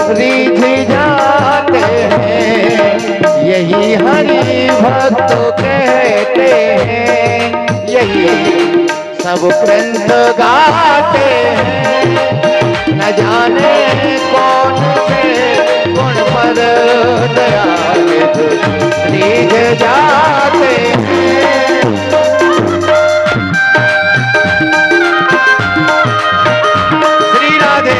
रीझ जाते हैं, यही हरि भक्त कहते हैं, यही सब ग्रंथ गाते हैं। न जाने कौन से गुण पर दया रीझ जाते हैं। श्री राधे।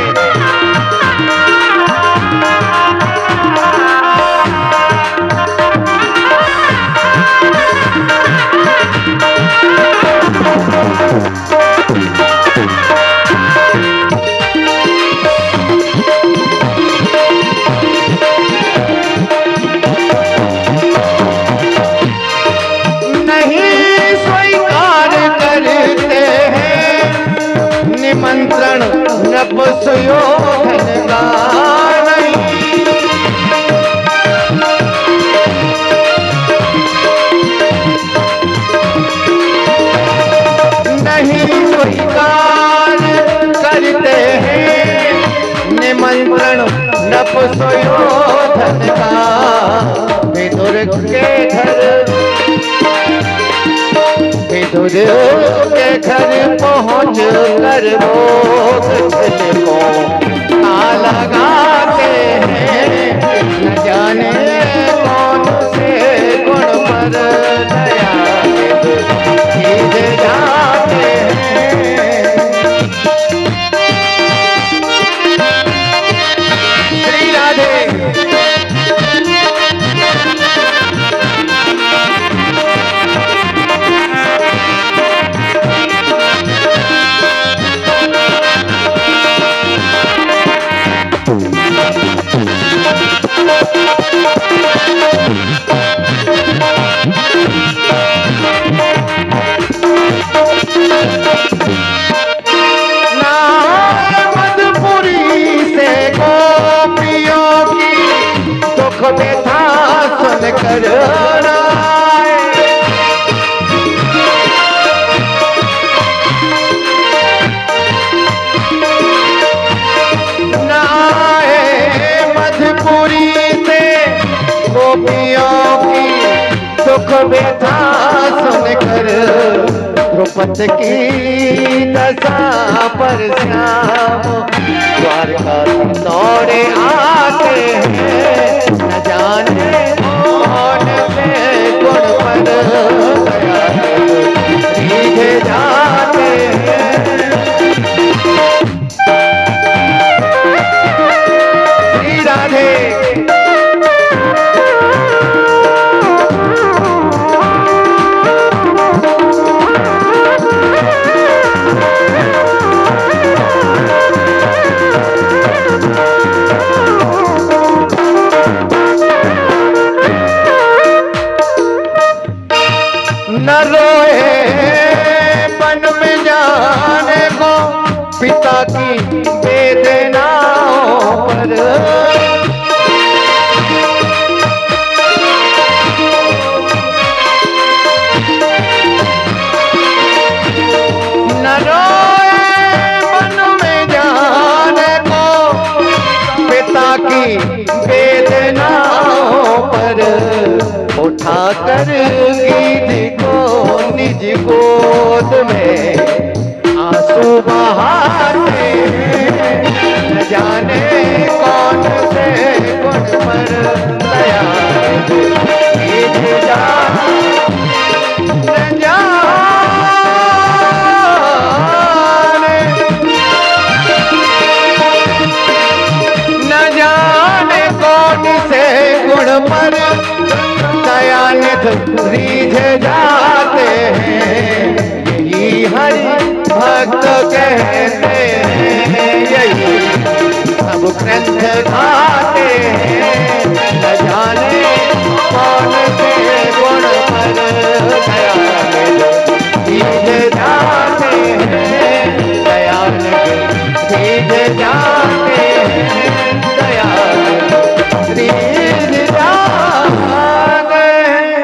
निमंत्रण नपुंसकों का नहीं स्वीकार करते हैं, निमंत्रण नपुंसकों का। विदुर के घर विदुर के घर पहुँच कर भोग को लगाते हैं। न जाने कौन से गुण पर दया रीझ जाते हैं। श्री राधे। व्यथा सुन कर मधुपुरी से गोपियों की दुख व्यथा सुन कर द्रौपदी की दशा पर श्याम द्वारका दौड़े आते हैं। न जाने कौन से गुण पर दया रीझ जाते हैं। श्री राधे। न रोए मन में जाने को पिता की वेदनाओं पर। न रोए मन में जाने को पिता की वेदनाओं पर। उठा कर गीत को निज गोद में आंसू बहाते हैं। न जाने कौन से गुण पर दया रीझ जाते। न जाने कौन से गुण पर दयानिध रीझ जाते हैं, यही हरि भक्त कहते हैं, यही सब ग्रंथ गाते हैं। न जाने कौन से गुण पर दयानिध रीझ जाते हैं, दयानिध रीझ जाते हैं, दयानिध रीझ जाते हैं।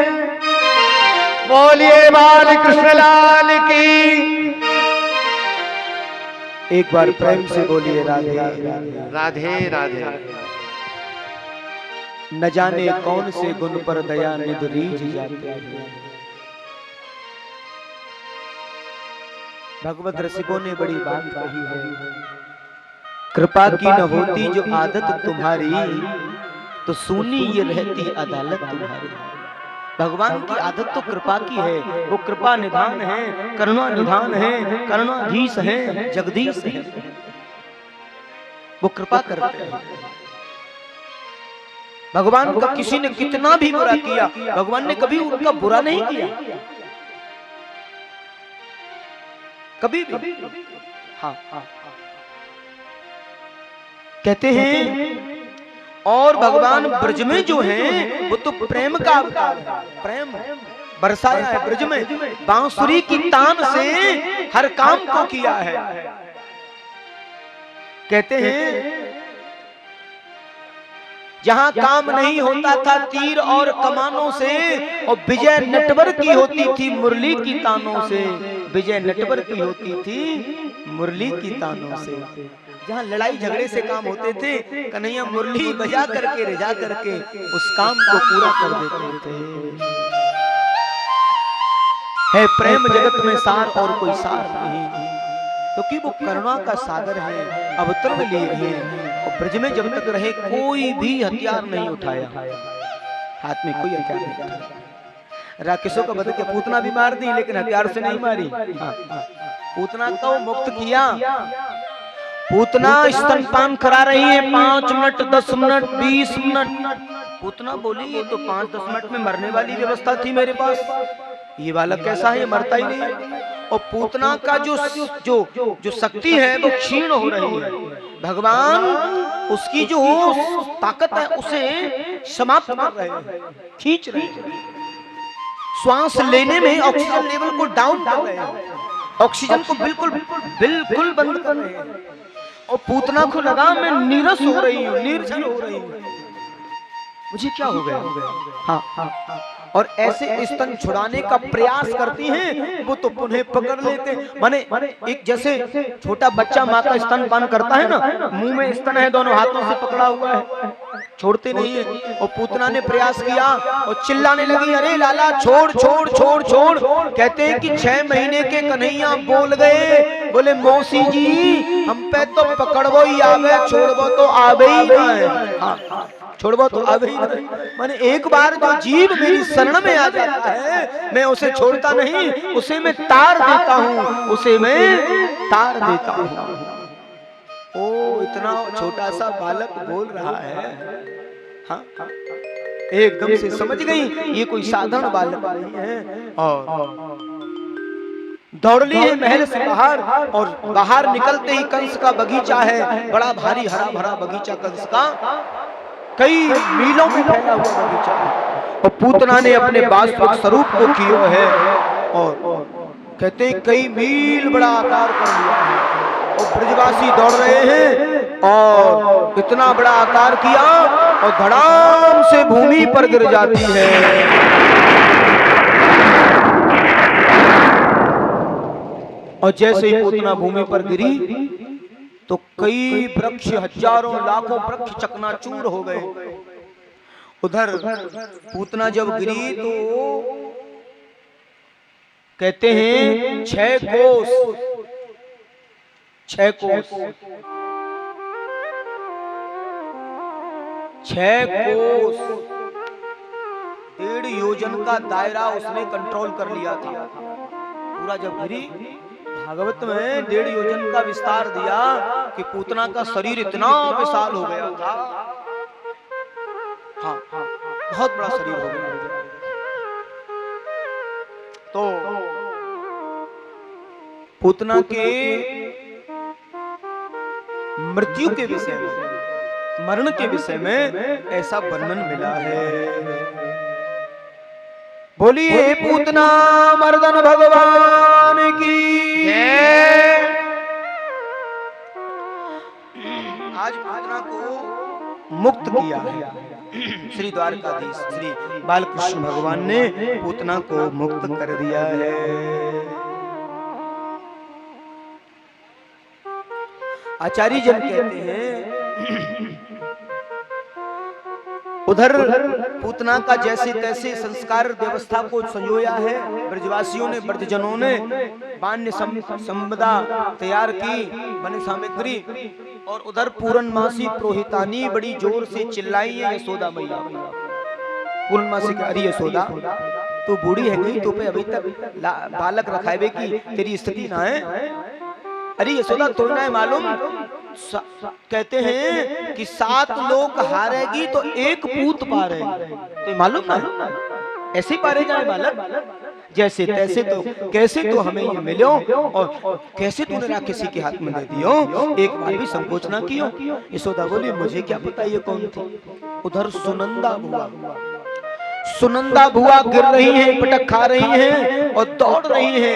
बोलिए बाल कृष्ण लाल की। एक बार प्रेम से बोलिए राधे राधे राधे। न जाने कौन से गुण पर दया निध रीझ जाते हैं। भगवत रसिकों ने बड़ी बात कही है, कृपा की न होती जो आदत तुम्हारी, तो सुनी ये रहती अदालत तुम्हारी। भगवान की आदत तो कृपा की है, वो कृपा निधान है, करुणा निधान है, करुणाधीश है, जगदीश है, वो कृपा करते हैं। भगवान का किसी ने कितना भी बुरा किया, भगवान ने कभी उनका बुरा नहीं किया, कभी भी। हाँ, कहते हैं और भगवान ब्रज में जो है वो तो प्रेम का अवतार है, प्रेम बरसाया है ब्रज में, बांसुरी की तान से हर काम को किया है। कहते हैं जहां काम नहीं होता था तीर और कमानों से, और विजय नटवर की होती थी मुरली की तानों से, विजय नटवर की होती थी मुरली की तानों से। जहां लड़ाई झगड़े से काम होते थे, कन्हैया मुरली बजा करके रिझा करके उस काम को पूरा कर देते थे। है प्रेम जगत में सार और कोई सार नहीं, क्योंकि वो करुणा का सागर है, अवतरण लिए है। और ब्रज में जब तक रहे कोई भी हथियार नहीं उठाया, हाथ में कोई हथियार नहीं उठाया। राक्षसों का वध किया, पूतना भी मार दी लेकिन हथियार से नहीं मारी। पूतना को मुक्त किया। पूतना स्तनपान करा रही है 5 मिनट 10 मिनट 20 मिनट। पूतना बोली ये तो 5-10 मिनट में मरने वाली व्यवस्था थी मेरे पास, ये बालक कैसा है, ये मरता ही नहीं। और पूतना का जो शक्ति है वो क्षीण हो रही है। भगवान उसकी जो ताकत है उसे समाप्त कर रहे हैं, खींच रहे हैं। श्वास लेने में ऑक्सीजन लेवल को डाउन कर रहे हैं, ऑक्सीजन को बिल्कुल बिल्कुल बंद कर रहे हैं। और पूतना को लगा मैं नीरस हो रही हूँ, निर्जल हो रही हूँ, मुझे क्या हो गया। हाँ, और ऐसे स्तन छुड़ाने का प्रयास करती हैं, वो तो पुनः पकड़ लेते। माने एक जैसे छोटा बच्चा माँ का स्तन पान करता है ना, मुंह में स्तन है, दोनों हाथों से पकड़ा हुआ है, छोड़ते नहीं है। और पूतना ने प्रयास किया और चिल्लाने लगी, अरे लाला छोड़ छोड़ छोड़ छोड़। कहते हैं कि 6 महीने के कन्हैया बोल गए, बोले मौसी जी हम पे तो पकड़बो ही आवे, छोड़बो तो आवे ही ना है। हाँ, छोड़बो तो आवे ही नहीं। माने एक बार जो जीव मेरी शरण में आ जाता है मैं उसे छोड़ता नहीं, उसे मैं तार देता हूँ, उसे मैं तार देता हूँ। ओ इतना छोटा सा बालक बोल रहा है। हाँ, एकदम से समझ गई ये कोई साधारण बालक नहीं है। और दौड़ ली है महल से बाहर, और बाहर निकलते ही कंस का बगीचा है, बड़ा भारी हरा भरा बगीचा कंस का, कई मीलों में फैला हुआ बगीचा है। और पूतना ने अपने वास्तविक स्वरूप को किया है, और कहते हैं कई मील बड़ा आकार कर लिया है। और ब्रजवासी दौड़ रहे हैं और इतना बड़ा आकार किया और धड़ाम से भूमि पर गिर जाती है। और जैसे ही पूतना भूमि पर गिरी तो कई वृक्ष, हजारों लाखों वृक्ष चकनाचूर हो गए। उधर पूतना जब गिरी तो कहते हैं 6 कोस 6 कोस 1.5 योजन का दायरा उसने कंट्रोल कर लिया था पूरा। जब गिरी भागवत में 1.5 योजन का विस्तार दिया कि पूतना का शरीर इतना विशाल हो गया था। हाँ, बहुत बड़ा शरीर हो गया। तो पूतना के मृत्यु के विषय में, मरण के विषय में ऐसा वर्णन मिला है। बोलिए पूतना मर्दन भगवान की जय। आज पूतना को मुक्त किया है श्री द्वारकाधीश श्री बालकृष्ण भगवान ने पूतना को मुक्त कर दिया है। आचार्य जन कहते हैं उधर पूतना का जैसे तैसे संस्कार व्यवस्था को संजोया है ब्रजवासियों ने, ब्रजजनों ने मान्य संपदा तैयार की, बने सामग्री। और उधर पूर्णमासी पुरोहितानी बड़ी जोर से चिल्लाई है यशोदा मैया। पूर्णमासी कह रही यशोदा तू बूढ़ी है गई, तो पे अभी तक बालक रखावे की तेरी स्थिति ना है। अरे यशोदा तो ना मालूम, कहते हैं कि 7 लोग हारेगी तो 1 पूत पारे, तो मालूम ना ऐसे पारे जाए बालक जैसे तैसे। तो कैसे तो हमें ये मिलो और कैसे तूने राक्षसी के हाथ में दे दियो, एक बार भी संकोच ना कियो। यशोदा बोली मुझे क्या पता ये कौन थी। उधर सुनंदा बुआ गिर रही है, पटक खा रही है और दौड़ रही है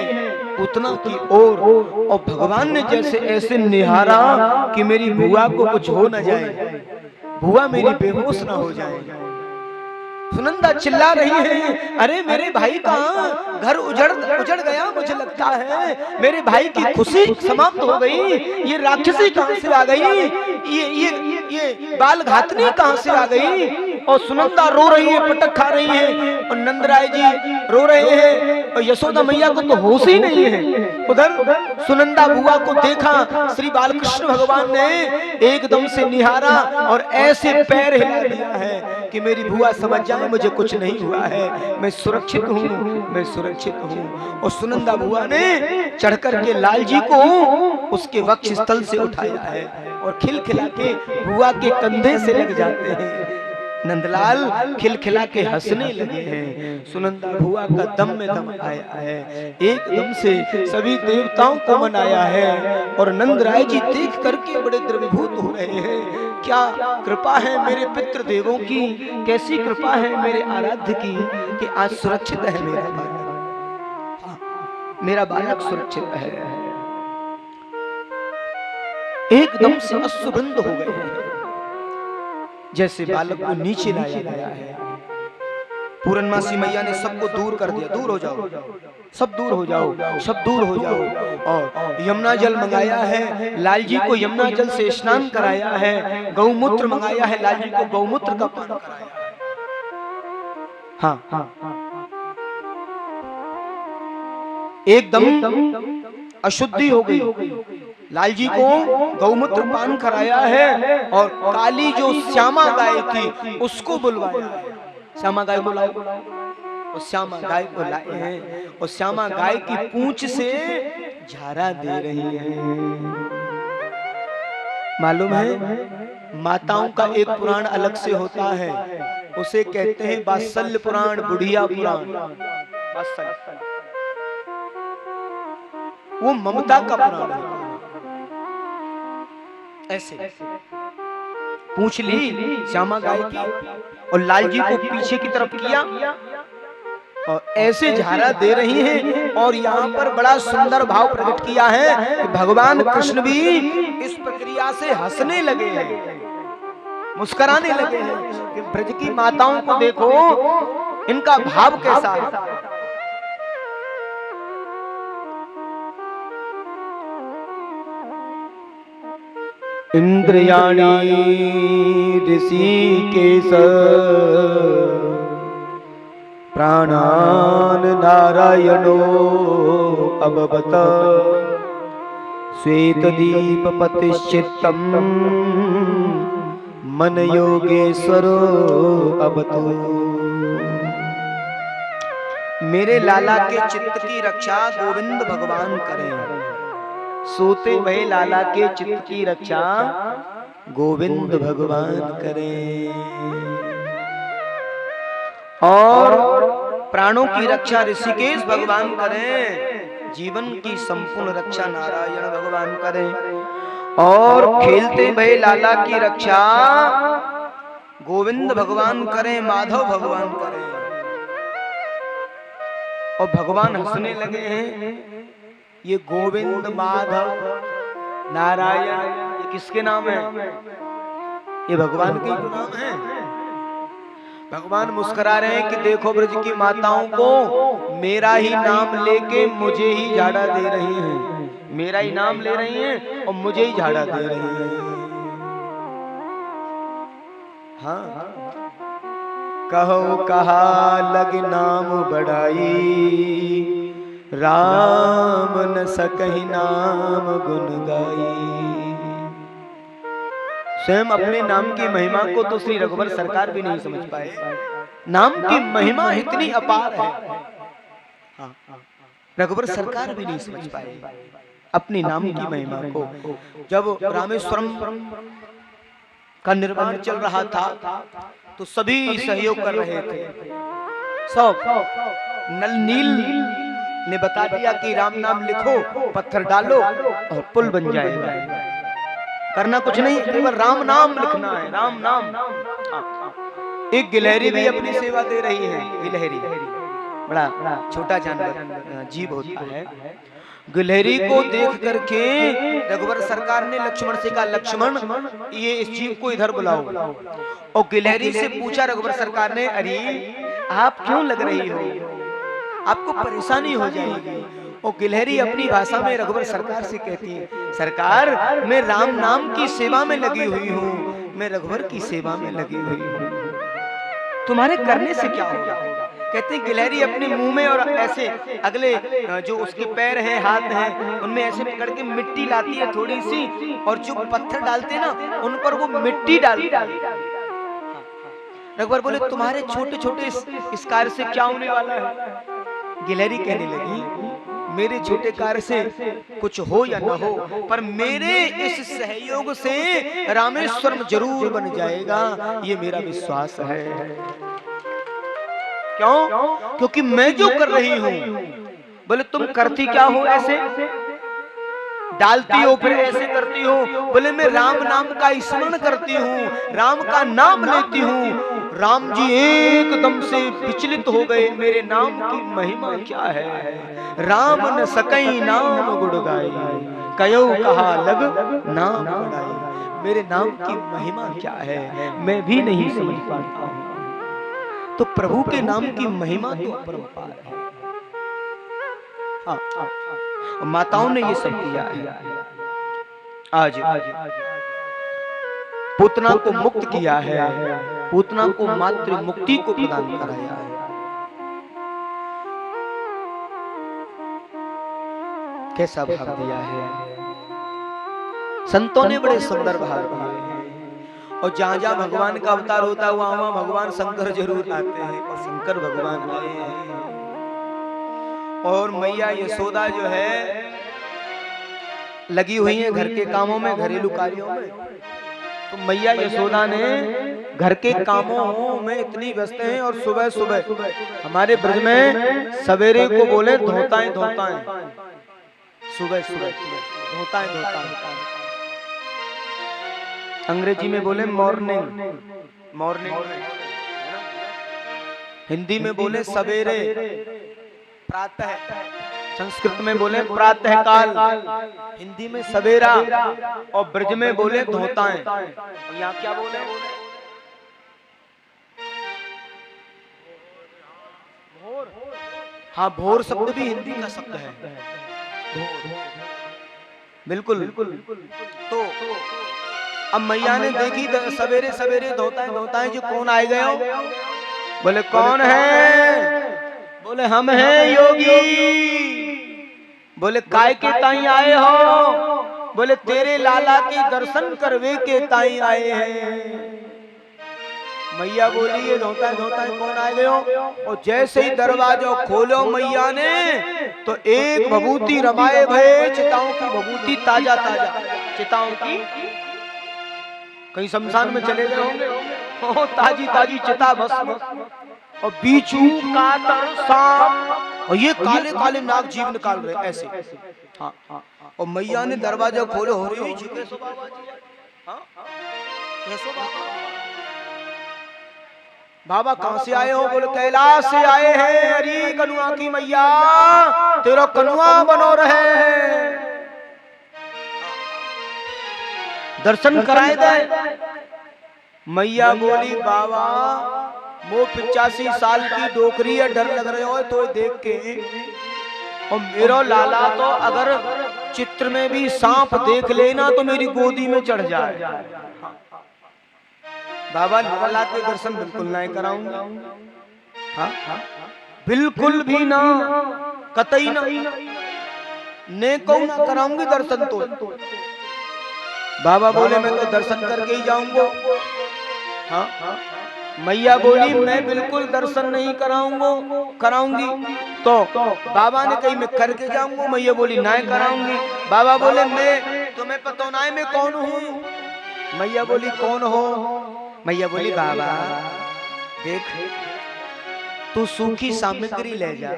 पूतना की ओर। और भगवान ने जैसे ऐसे निहारा कि मेरी बुआ को कुछ हो न जाए, बुआ मेरी बेहोश ना हो जाए। सुनंदा चिल्ला रही है, अरे मेरे भाई कहाँ, घर उजड़ गया, मुझे लगता है मेरे भाई की खुशी समाप्त हो गई। ये राक्षसी कहाँ से आ गई, ये बाल घातनी कहाँ से आ गई। और सुनंदा रो रही है, पटक खा रही है, और नंदराय जी रो रहे हैं, और यशोदा मैया को तो होश ही नहीं है। उधर सुनंदा बुआ को देखा, श्री बालकृष्ण भगवान ने एकदम से निहारा और ऐसे पैर हिला दिया है कि मेरी बुआ समझ जाए मुझे कुछ नहीं हुआ है, मैं सुरक्षित हूँ, मैं सुरक्षित हूँ। और सुनंदा बुआ ने चढ़कर के लाल जी को उसके वक्ष स्थल से उठाया है और खिलखिला के बुआ के कंधे से लग जाते हैं। नंदलाल खिलखिला के हंसने लगे हैं। सुनंदा बुआ का दम में दम आया है, एकदम से सभी देवताओं को मनाया है। और नंदराय जी देख करके बड़े द्रवीभूत हो रहे हैं। क्या कृपा है मेरे पितृ देवों की, कैसी कृपा है मेरे आराध्य की कि आज सुरक्षित है मेरा बालक, मेरा बालक सुरक्षित है। एकदम से अश्रुबंद हो गए हैं, जैसे बालक को नीचे लाया गया है। पूर्णमासी मैया ने सबको दूर कर दिया, दूर हो जाओ, सब दूर हो जाओ, सब दूर हो जाओ। और यमुना जल मंगाया है, लाल जी को यमुना जल से स्नान कराया है। गौमूत्र मंगाया है, लाल जी को गौमूत्र का पान कराया है। हाँ, एकदम अशुद्धि हो गई। लाल जी को गौमूत्र पान कराया है और काली जो श्यामा गाय थी उसको बुलवाया है। श्यामा गाय को लाओ, और श्यामा गाय को लाए हैं और श्यामा गाय की पूंछ से झारा दे रही है। मालूम है माताओं का एक पुराण अलग से होता है, उसे कहते हैं वात्सल्य पुराण, बुढ़िया पुराण। वो ममता का पुराण है। ऐसे पूछ ली श्यामा गाय की और लाल जी को पीछे की तरफ किया और ऐसे झारा दे रही हैं। और यहाँ पर बड़ा सुंदर भाव प्रकट किया है कि भगवान कृष्ण भी इस प्रक्रिया से हंसने लगे हैं, मुस्कुराने लगे हैं कि ब्रज की माताओं को देखो, इनका भाव कैसा है। इंद्रियाणी ऋषिकेश प्राणान नारायणो अबबत श्वेतदीप पतिश्चित्तम मन योगेश्वरो अबतो। मेरे लाला के चित्त की रक्षा गोविंद भगवान करें। सोते हुए लाला के चित्त की रक्षा गोविंद भगवान करें। और प्राणों की रक्षा ऋषिकेश भगवान करें। जीवन की संपूर्ण रक्षा नारायण भगवान करें। और खेलते भय लाला की रक्षा गोविंद भगवान करें, माधव भगवान करें। और भगवान हंसने लगे हैं। ये गोविंद, माधव, नारायण, ये किसके नाम है? ये भगवान के नाम है। भगवान मुस्कुरा रहे हैं कि देखो ब्रज की माताओं को मेरा ही नाम लेके मुझे ही झाड़ा दे रही हैं, मेरा ही नाम ले रही हैं और मुझे ही झाड़ा दे रही हैं। हाँ, कहो कहा लग नाम बढ़ाई, राम न सकहि नाम गुण गाई। स्वयं अपने नाम की महिमा को तो श्री रघुवर सरकार भी नहीं समझ पाए। नाम की महिमा इतनी अपार है, हाँ, रघुवर सरकार भी नहीं समझ पाए अपनी नाम की महिमा को। जब रामेश्वरम का निर्माण चल रहा था तो सभी सहयोग कर रहे थे। सब नल नील ने बता दिया कि राम नाम लिखो, पत्थर डालो और पुल बन जाएगा। करना कुछ नहीं, केवल राम नाम लिखना है, राम नाम। एक गिलहरी भी अपनी सेवा दे रही है। गिलहरी बड़ा छोटा जानवर जीव होता है। गिलहरी को देख करके रघुवर सरकार ने लक्ष्मण से कहा, लक्ष्मण ये इस जीव को इधर बुलाओ। और गिलहरी से पूछा रघुवर सरकार ने, अरे आप क्यों लग रही हो, आपको परेशानी हो जाएगी। और गिलहरी अपनी भाषा में रघुवर सरकार से कहती है, सरकार मैं राम नाम की सेवा में लगी हुई हूँ, मैं रघुवर की सेवा में लगी हुई हूँ, तुम्हारे करने से क्या होगा। कहते हैं गिलहरी अपने मुंह में और ऐसे अगले जो उसके पैर हैं, हाथ हैं, उनमें ऐसे पकड़ के मिट्टी लाती है थोड़ी सी, और जो पत्थर डालते हैं ना उन पर वो मिट्टी डालती है। रघुवर बोले, तुम्हारे छोटे छोटे इस कार्य से क्या होने वाला है। गिलहरी कहने लगी, मेरे छोटे कार्य से कुछ हो या न हो, पर मेरे इस सहयोग से रामेश्वरम जरूर बन जाएगा, ये मेरा विश्वास है। क्यों? क्योंकि मैं जो कर रही हूं। बोले तुम करती क्या हो ऐसे, डालती हो फिर ऐसे करती हो। बोले मैं राम नाम का स्मरण करती हूँ, राम का नाम लेती हूँ। राम जी एकदम से विचलित हो गए, मेरे नाम की महिमा क्या है। राम न सकई नाम गुण गाई, कयो कहा लग नाम बढ़ाई। मेरे नाम की महिमा क्या है मैं भी नहीं समझ पाता हूँ। तो प्रभु के नाम की महिमा तो अपरंपार है। हाँ, माताओं ने ये सब किया है। आज पूतना को मुक्त किया है, पूतना को मातृ मुक्ति को प्रदान कराया है। कैसा भाव दिया है। संतों ने बड़े सुंदर भाव दिए हैं। और जहां जहां भगवान का अवतार होता है वहां वहां भगवान शंकर जरूर आते हैं, और शंकर भगवान आए हैं। और मैया यशोदा जो है लगी हुई है घर के कामों में, घरेलू कार्यों में। तो मैया यशोदा ने घर के कामों में इतनी व्यस्त हैं। और सुबह सुबह हमारे ब्रज में सवेरे को बोले धोताएं धोताएं, सुबह सुबह धोताएं धोताएं। अंग्रेजी में बोले मॉर्निंग, मॉर्निंग। हिंदी में बोले सवेरे, प्रातः। संस्कृत में बोले प्रातः काल, हिंदी में सवेरा। और ब्रज में बोले धोताएं। और यहाँ क्या बोले, भोर। हाँ, भोर शब्द भी हिंदी का शब्द है, बिल्कुल। तो अब मैया ने देखी सवेरे सवेरे धोताएं जो कौन आए गए हो। बोले कौन है। बोले हम हैं योगी। बोले काय के ताई आए हो। बोले तेरे लाला के दर्शन करवे के ताई आए हैं। मैया बोली ये धोताएं कौन आए गए हो। और जैसे ही दरवाजा खोलो मैया ने, तो एक भभूति रमाए भये, चिताओं की भभूति ताजा ताजा, चिताओं की। कहीं शमशान में चले गए होंगे, ताजी ताजी चिता भस्म। और बीचू कातर सांप, और ये काले काले नाग जीव निकाल रहे ऐसे। हाँ, और मैया ने दरवाजा खोले, हो रही कैसो बाबा जी, हाँ कैसो बाबा। बाबा कहां से आए हो। बोले कैलाश से आए हैं। अरे कनुआ की मैया, तेरा कनुआ बनो रहे, दर्शन कराए दे। मैया बोली बाबा वो 85 साल की डोकरी है, डर लग रहे हो तो देख के। और मेरा लाला तो अगर चित्र में भी सांप देख लेना तो मेरी गोदी में चढ़ जाए। बाबा लाला के दर्शन बिल्कुल नहीं कराऊंगा। हाँ बिल्कुल भी ना, कतई ना, ने को ना कराऊंगी दर्शन तो। बाबा बोले मैं तो दर्शन करके ही जाऊंगा। हाँ मैया बोली मैं बिल्कुल दर्शन नहीं कराऊंगी। तो बाबा ने कही मैं करके जाऊंगा। मैया बोली नहीं कराऊंगी। बाबा बोले मैं तुम्हें पता ना है मैं कौन हूँ। मैया बोली कौन हो। मैया बोली बाबा देख तू सूखी सामग्री ले जा,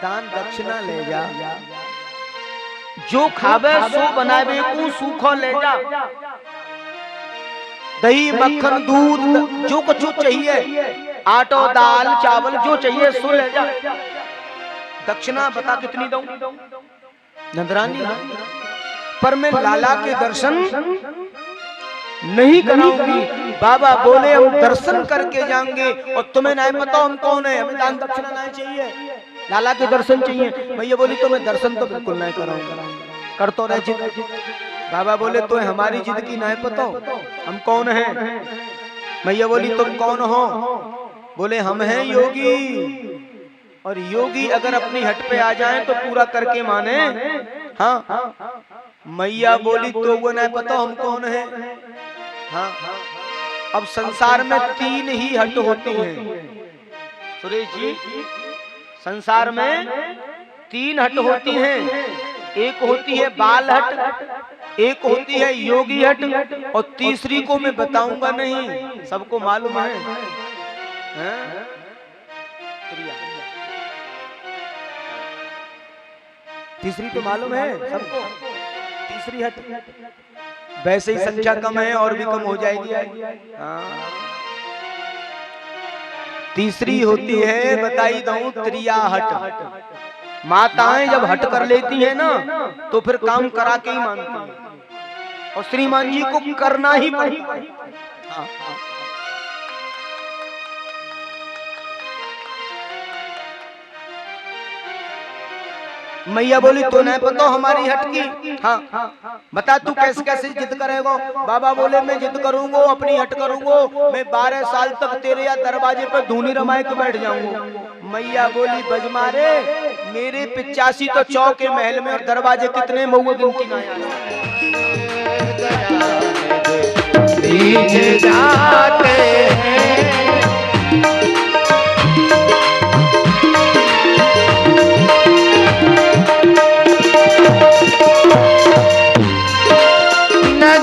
दान दक्षिणा ले जा, जो खावे सो बनावे को सूखो ले जा, दही मक्खन दूध जो कुछ चाहिए, आटो दाल चावल जो चाहिए सो ले जा। दक्षिणा बता कितनी दूं। नंदरानी पर मैं लाला के दर्शन नहीं कराऊंगी। बाबा बोले हम दर्शन करके जाएंगे और तुम्हें नहीं पता हम कौन है, हमें दान दक्षिणा नहीं चाहिए, लाला के दर्शन चाहिए। मैया बोली तो मैं दर्शन तो बिल्कुल नहीं कराऊंगा, कर तो रहे जिद। बाबा बोले तो हमारी जिद की नहीं पता हम कौन हैं। मैया बोली तुम कौन हो। बोले हम हैं योगी, और योगी अगर अपनी हट पे आ जाए तो पूरा करके माने। हाँ मैया बोली तो वो नहीं पता हम कौन है। हाँ अब संसार में 3 ही हट होती हैं सुरेश जी, संसार में 3 हट होती हैं। एक होती है बाल हट, एक होती है योगी हट, और तीसरी को मैं बताऊंगा नहीं, सबको मालूम है। तीसरी तो मालूम है सबको, तीसरी हट। वैसे ही संख्या कम है और भी कम हो जाएगी। हाँ तीसरी होती है बताई दूं त्रिया हट। माताएं जब हट कर लेती हैं ना तो फिर काम करा के ही मानती हैं, और श्रीमान जी को करना ही पड़ेगा। हाँ मैया बोली तो नहीं पता हमारी हट की। हाँ बता तू कैसे कैसे जिद करेगा। बाबा बोले मैं जिद करूंगा, अपनी हट करूंगा, मैं 12 साल तक तेरे या दरवाजे पर धूनी रमाए के बैठ जाऊंगा। मैया बोली बजमारे मेरे 85 तो चौके महल में, और दरवाजे कितने मऊआ गिनती ना जाते हैं।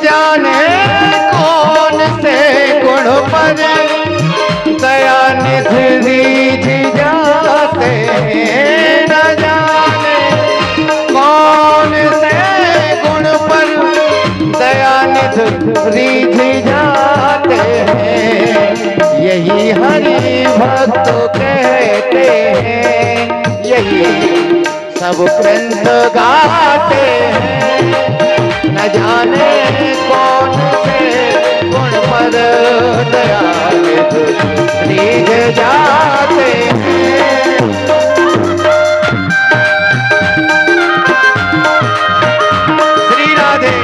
जाने कौन से गुण पर दयानिधि रीझ जाते हैं। न जाने कौन से गुण पर दयानिधि रीझ जाते हैं। यही हरि भक्त कहते हैं, यही सब ग्रंथ गाते हैं। न जाने कौन से गुण पर दयानिधि रीझ जाते हैं। श्री राधे।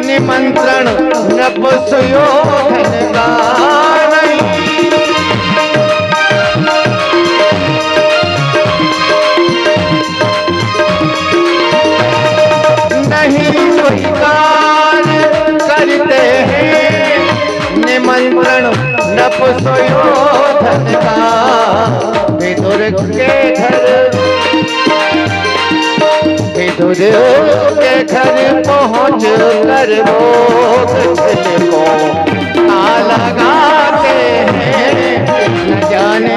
निमंत्रण नपुंसयोधन का नहीं स्वीकार करते हैं। निमंत्रण नपुंसयोधन का विदुर के घर, विदुर के घर पहुँच कर वो को लगाते हैं। न जाने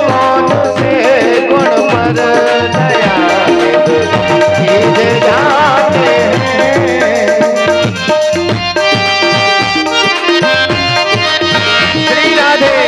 कौन से गुण पर दयानिधि रीझ जाते हैं। श्री राधे।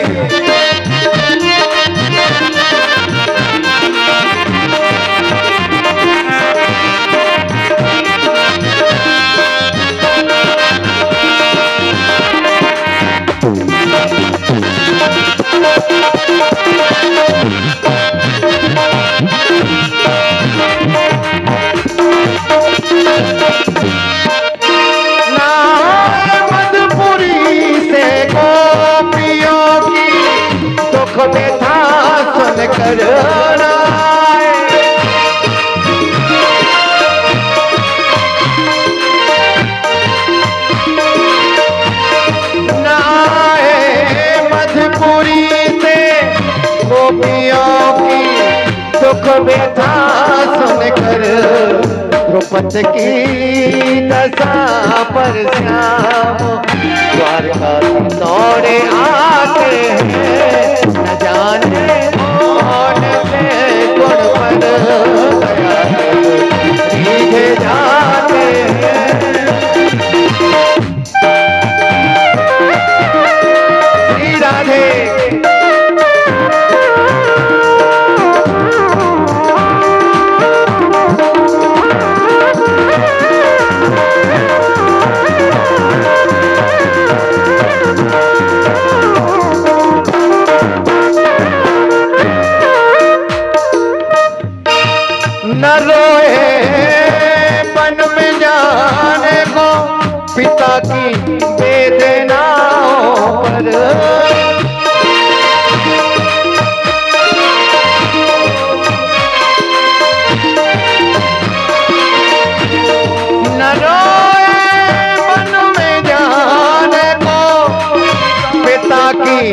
व्यथा सुन कर मधुपुरी से गोपियों की दुख व्यथा सुन कर द्रौपदी की दशा पर श्याम द्वारका दौड़े आते हैं। न जाने कौन से गुण पर भीगे जाते हैं। श्री राधे न रोए मन में जाने को पिता की वेदनाओं पर। न रोए मन में जाने को पिता की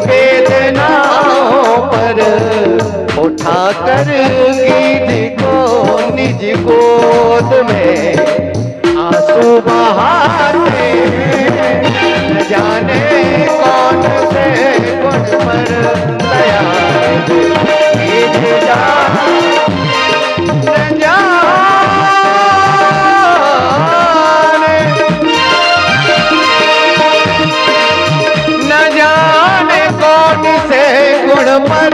वेदनाओं पर। उठा कर गीत को निज गोद में आंसू बहाते। न जाने कौन से गुण पर दया भीग जाते। न जाने कौन से गुण पर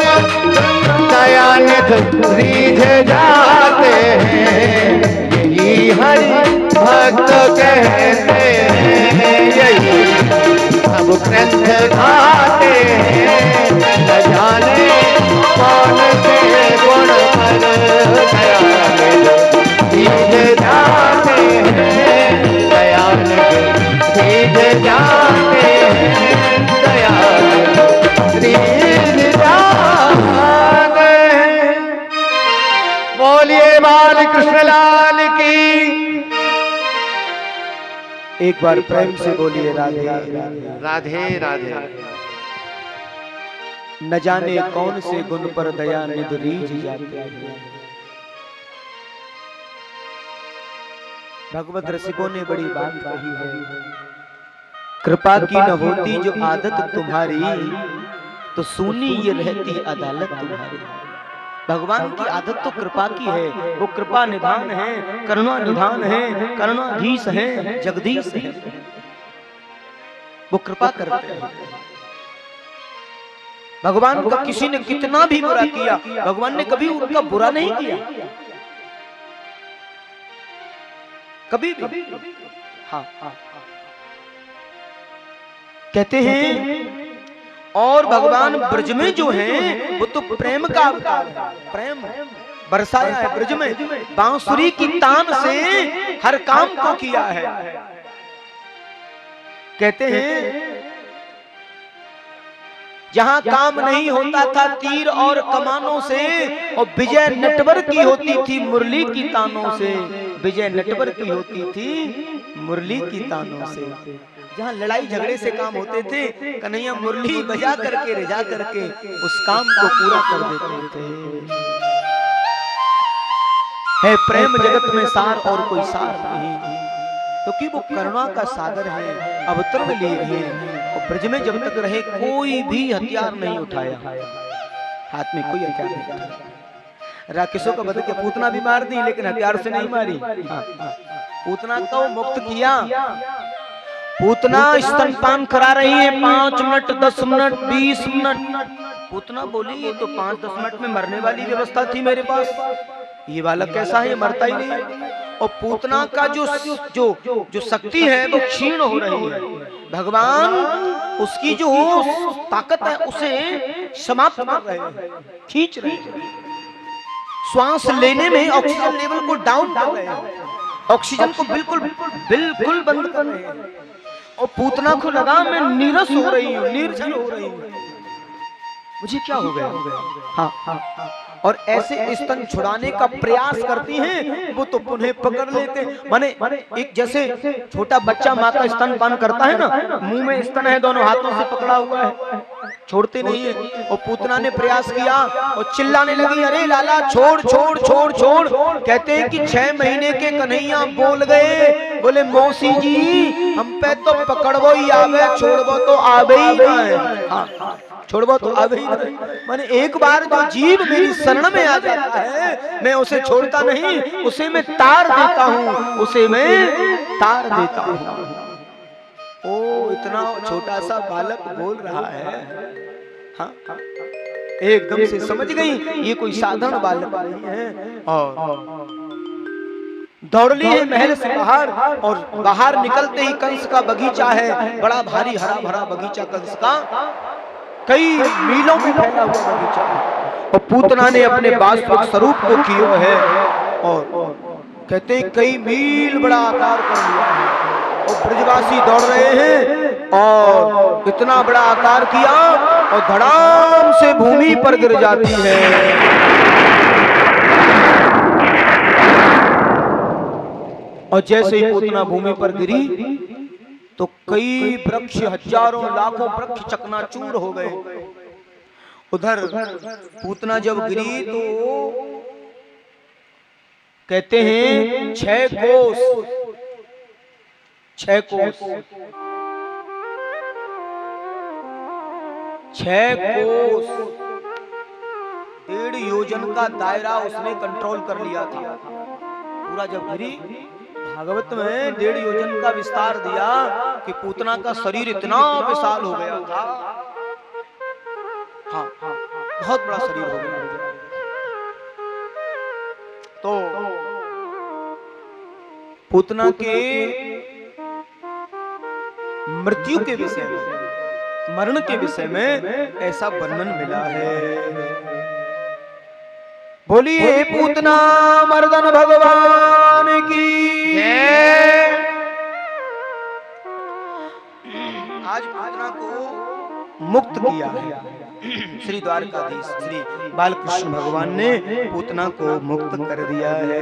दयानिध रीझ जाते हैं। यही हरि भक्त कहते हैं, यही सब ग्रंथ गाते हैं। न जाने कौन से गुण पर दयानिध रीझ जाते हैं। दयानिध रीझ जाते हैं। दयानिध रीझ जाते हैं। बोलिए बाल कृष्ण लाल की। एक बार प्रेम से बोलिए राधे राधे राधे। न जाने कौन से गुण पर दयानिधि रीझ जाते हैं। भगवत रसिकों ने बड़ी बात कही है। कृपा की न होती जो आदत तुम्हारी, तो सुनी ये रहती अदालत तुम्हारी। भगवान की आदत तो कृपा की है। वो कृपा निधान है, करुणा निधान है, करुणाधीश है, जगदीश है। वो कृपा करते हैं। भगवान का किसी ने कितना भी बुरा किया, भगवान ने कभी उनका बुरा नहीं किया, कभी भी। हाँ हाँ कहते हैं। और भगवान ब्रज में जो है वो तो प्रेम का अवतार है। प्रेम बरसाया है ब्रज में। बांसुरी की तान से हर काम को किया है। कहते हैं जहां काम नहीं होता था तीर और कमानों से, और विजय नटवर की होती थी मुरली की तानों से। विजय नटवर की होती थी मुरली की तानों से। जहां लड़ाई झगड़े से काम होते थे, कन्हैया मुरली बजा करके रिझा करके उस काम को पूरा कर देते थे। है प्रेम जगत में सार और कोई सार नहीं, क्योंकि वो करुणा का सागर है, अवतरण लिए हैं। और ब्रज में जब तक रहे कोई भी हथियार नहीं उठाया, हाथ में कोई हथियार नहीं उठाया। राक्षसों का वध किया, पूतना भी मार दी लेकिन हथियार से नहीं मारी। पूतना को मुक्त किया। पूतना स्तनपान करा रही है 5 मिनट 10 मिनट 20 मिनट। पूतना बोली ये तो 5-10 मिनट में मरने वाली व्यवस्था थी मेरे पास, ये बालक कैसा है, मरता ही नहीं। और पूतना का जो जो जो शक्ति है वो क्षीण हो रही है। भगवान उसकी जो ताकत है उसे समाप्त कर रहे हैं, खींच रहे हैं। श्वास लेने में ऑक्सीजन लेवल को डाउन कर रहे हैं, ऑक्सीजन को बिल्कुल बिल्कुल बंद कर रहे हैं। और पूतना को लगा मैं नीरस हो रही हूँ, निर्जल हो रही हूँ, मुझे क्या हो गया। हाँ, और ऐसे स्तन छुड़ाने का प्रयास करती हैं, वो तो पुनः पकड़ लेते। माने एक जैसे छोटा बच्चा माँ का स्तनपान करता है ना, मुंह में स्तन है, दोनों हाथों से पकड़ा हुआ है, छोड़ते नहीं है। और पूतना ने प्रयास किया और चिल्लाने लगी, अरे लाला छोड़ छोड़ छोड़ छोड़। कहते हैं कि 6 महीने के कन्हैया बोल गए, बोले मौसी जी हम पे तो पकड़बो ही आवे, छोड़बो तो आवे ही ना है। हाँ, छोड़बो तो आवे ही नहीं। माने एक बार जो जीव मेरी शरण में आ जाता है मैं उसे छोड़ता नहीं, उसे मैं तार देता हूँ, उसे मैं तार देता हूँ। ओ इतना छोटा सा बालक बोल रहा है। हाँ, एकदम से समझ गई ये कोई साधारण बालक नहीं है। और दौड़ ली है महल से बाहर, और बाहर निकलते ही कंस का बगीचा है, बड़ा भारी हरा भरा बगीचा कंस का, कई मीलों में फैला हुआ बगीचा है। और पूतना ने अपने वास्तविक स्वरूप को किया है, और कहते हैं कई मील बड़ा आकार कर लिया है। और ब्रजवासी दौड़ रहे हैं और इतना बड़ा आकार किया और धड़ाम से भूमि पर गिर जाती है। और जैसे ही पूतना भूमि पर गिरी तो कई वृक्ष, हजारों लाखों वृक्ष चकनाचूर हो गए। उधर पूतना जब गिरी तो कहते हैं 6 कोस 6 कोस 1.5 योजन का दायरा उसने कंट्रोल कर लिया था पूरा। जब गिरी भागवत में 1.5 योजन का विस्तार दिया कि पूतना का शरीर इतना विशाल हो गया था। हाँ, बहुत बड़ा शरीर हो गया। तो पूतना के मृत्यु के विषय में, मरण के विषय में ऐसा वर्णन मिला है। बोलिए पूतना मर्दन भगवान की जय। आज पूतना को मुक्त किया है श्री द्वारकाधीश श्री बालकृष्ण भगवान ने पूतना को मुक्त कर दिया है।